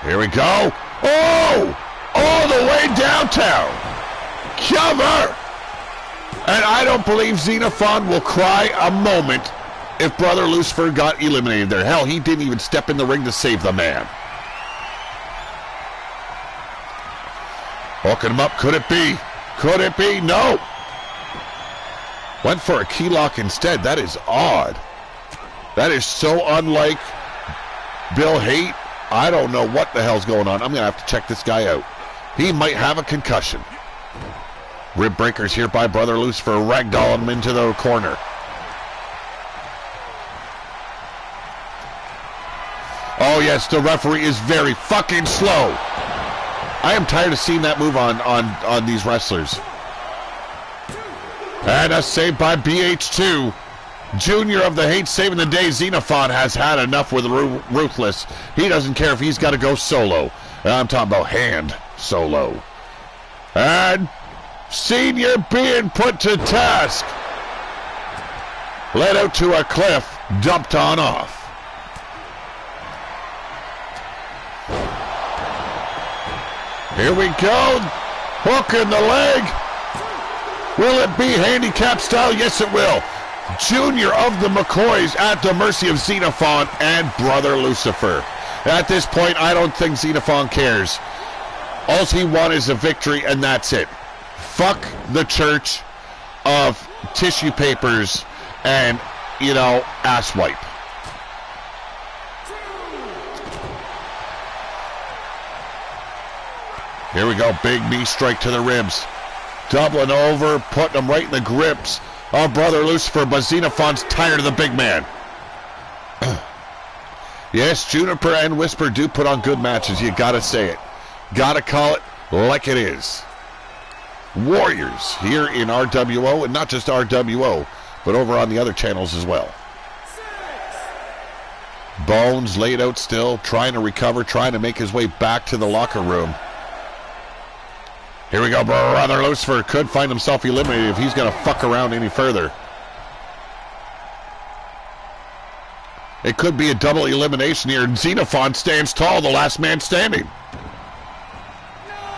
Here we go. Oh! All the way downtown. Cover! And I don't believe Xenophon will cry a moment if Brother Lucifer got eliminated there. Hell, he didn't even step in the ring to save the man. Hooking him up. Could it be? Could it be? No. Went for a key lock instead. That is odd. That is so unlike Bill Hate. I don't know what the hell's going on. I'm going to have to check this guy out. He might have a concussion. Rib breakers here by Brother Lucifer, ragdolling him into the corner. Oh yes, the referee is very fucking slow. I am tired of seeing that move on these wrestlers. And a save by BH2. Junior of the Hate saving the day. Xenophon has had enough with Ruthless. He doesn't care if he's got to go solo. I'm talking about hand solo. And Senior being put to task. Led out to a cliff. Dumped on off. Here we go. Hook in the leg. Will it be handicap style? Yes, it will. Junior of the McCoys at the mercy of Xenophon and Brother Lucifer. At this point, I don't think Xenophon cares. All he wants is a victory, and that's it. Fuck the church of tissue papers and, you know, ass wipe. Here we go. Big knee strike to the ribs. Doubling over, putting him right in the grips of Brother Lucifer, but Xenophon's tired of the big man. Yes, Juniper and Whisper do put on good matches. You gotta say it. Gotta call it like it is. Warriors here in RWO, and not just RWO, but over on the other channels as well. Bones laid out still, trying to recover, trying to make his way back to the locker room. Here we go, Brother Lucifer could find himself eliminated if he's going to fuck around any further. It could be a double elimination here. Xenophon stands tall, the last man standing.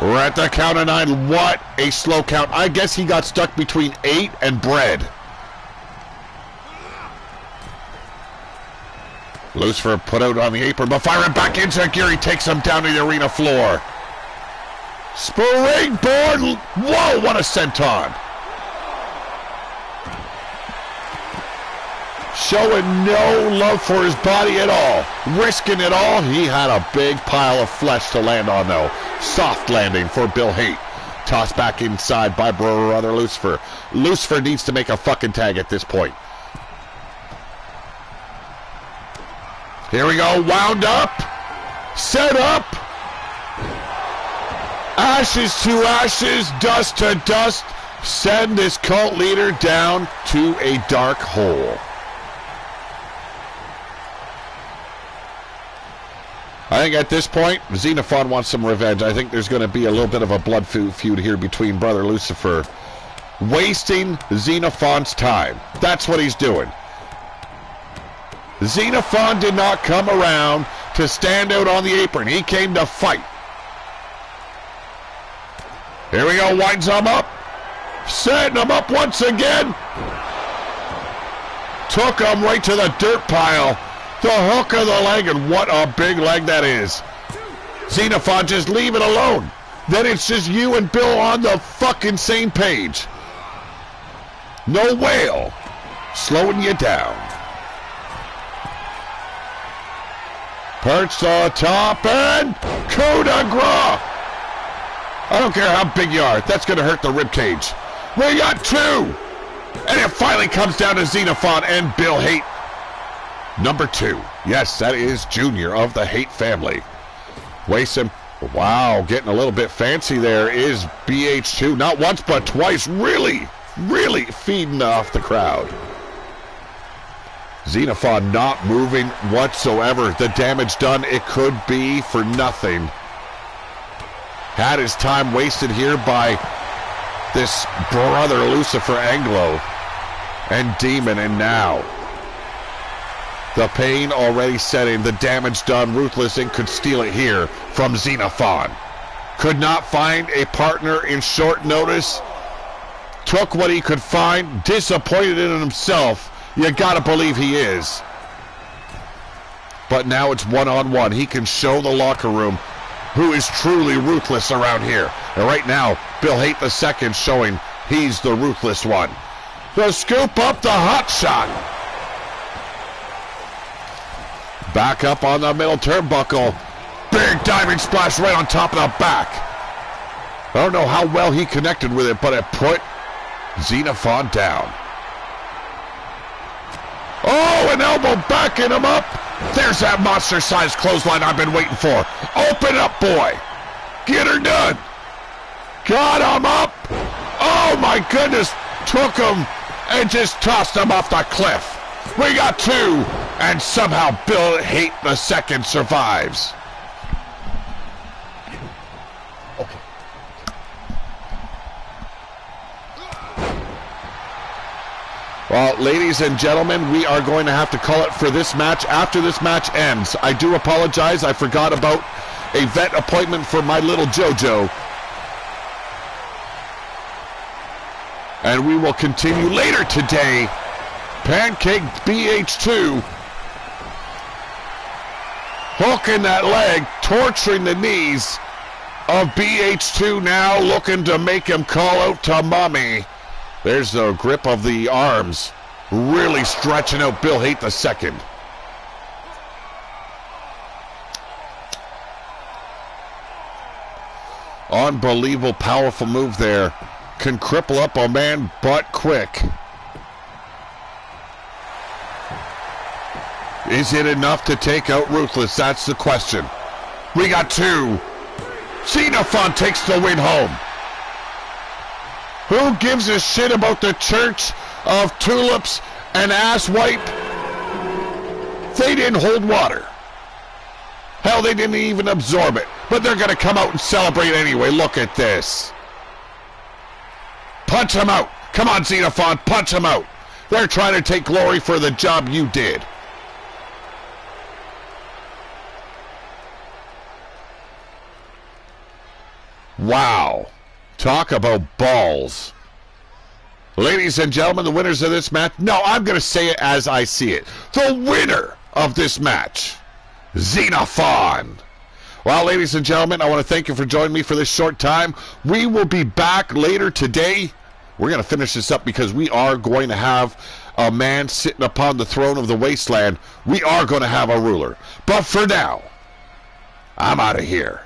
We're at the count of 9. What a slow count. I guess he got stuck between 8 and bread. Lucifer put out on the apron, but firing back into gear. He takes him down to the arena floor. Springboard. Whoa, what a senton. Showing no love for his body at all. Risking it all. He had a big pile of flesh to land on, though. Soft landing for Bill Haight. Tossed back inside by Brother Lucifer. Lucifer needs to make a fucking tag at this point. Here we go. Wound up. Set up. Ashes to ashes. Dust to dust. Send this cult leader down to a dark hole. I think at this point, Xenophon wants some revenge. I think there's going to be a little bit of a blood feud here between Brother Lucifer. Wasting Xenophon's time. That's what he's doing. Xenophon did not come around to stand out on the apron. He came to fight. Here we go. Winds him up. Setting him up once again. Took him right to the dirt pile. The hook of the leg, and what a big leg that is. Xenophon, just leave it alone. Then it's just you and Bill on the fucking same page. No whale. Slowing you down. Perched on top, and coup de grace. I don't care how big you are. That's going to hurt the ribcage. We got 2. And it finally comes down to Xenophon and Bill Haight. Number 2. Yes, that is Junior of the Haight family. Waste him. Wow, getting a little bit fancy there is BH2. Not once, but twice. Really, really feeding off the crowd. Xenophon not moving whatsoever. The damage done, it could be for nothing. Had his time wasted here by this Brother Lucifer Anglo and Demon, and now the pain already setting, the damage done. Ruthless Inc. could steal it here from Xenophon. Could not find a partner in short notice. Took what he could find. Disappointed in himself. You gotta believe he is. But now it's one-on-one. He can show the locker room who is truly ruthless around here. And right now, Bill Haight II showing he's the ruthless one. The scoop up the hot shot. Back up on the middle turnbuckle. Big diving splash right on top of the back. I don't know how well he connected with it, but it put Xenophon down. Oh, an elbow backing him up. There's that monster-sized clothesline I've been waiting for. Open up, boy. Get her done. Got him up. Oh, my goodness. Took him and just tossed him off the cliff. We got 2, and somehow Bill Haight II survives. Okay. Well, ladies and gentlemen, we are going to have to call it for this match after this match ends. I do apologize. I forgot about a vet appointment for my little JoJo. And we will continue later today. Pancake BH2 hooking that leg, torturing the knees of BH2 now, looking to make him call out to mommy. There's the grip of the arms, really stretching out Bill Haight II. Unbelievable, powerful move there. Can cripple up a man but quick. Is it enough to take out Ruthless? That's the question. We got 2. Xenophon takes the win home. Who gives a shit about the Church of Tulips and Ass Wipe They didn't hold water. Hell, they didn't even absorb it. But they're going to come out and celebrate anyway. Look at this. Punch him out. Come on, Xenophon, punch him out. They're trying to take glory for the job you did. Wow. Talk about balls. Ladies and gentlemen, the winners of this match. No, I'm going to say it as I see it. The winner of this match, Xenophon. Well, ladies and gentlemen, I want to thank you for joining me for this short time. We will be back later today. We're going to finish this up because we are going to have a man sitting upon the throne of the wasteland. We are going to have a ruler. But for now, I'm out of here.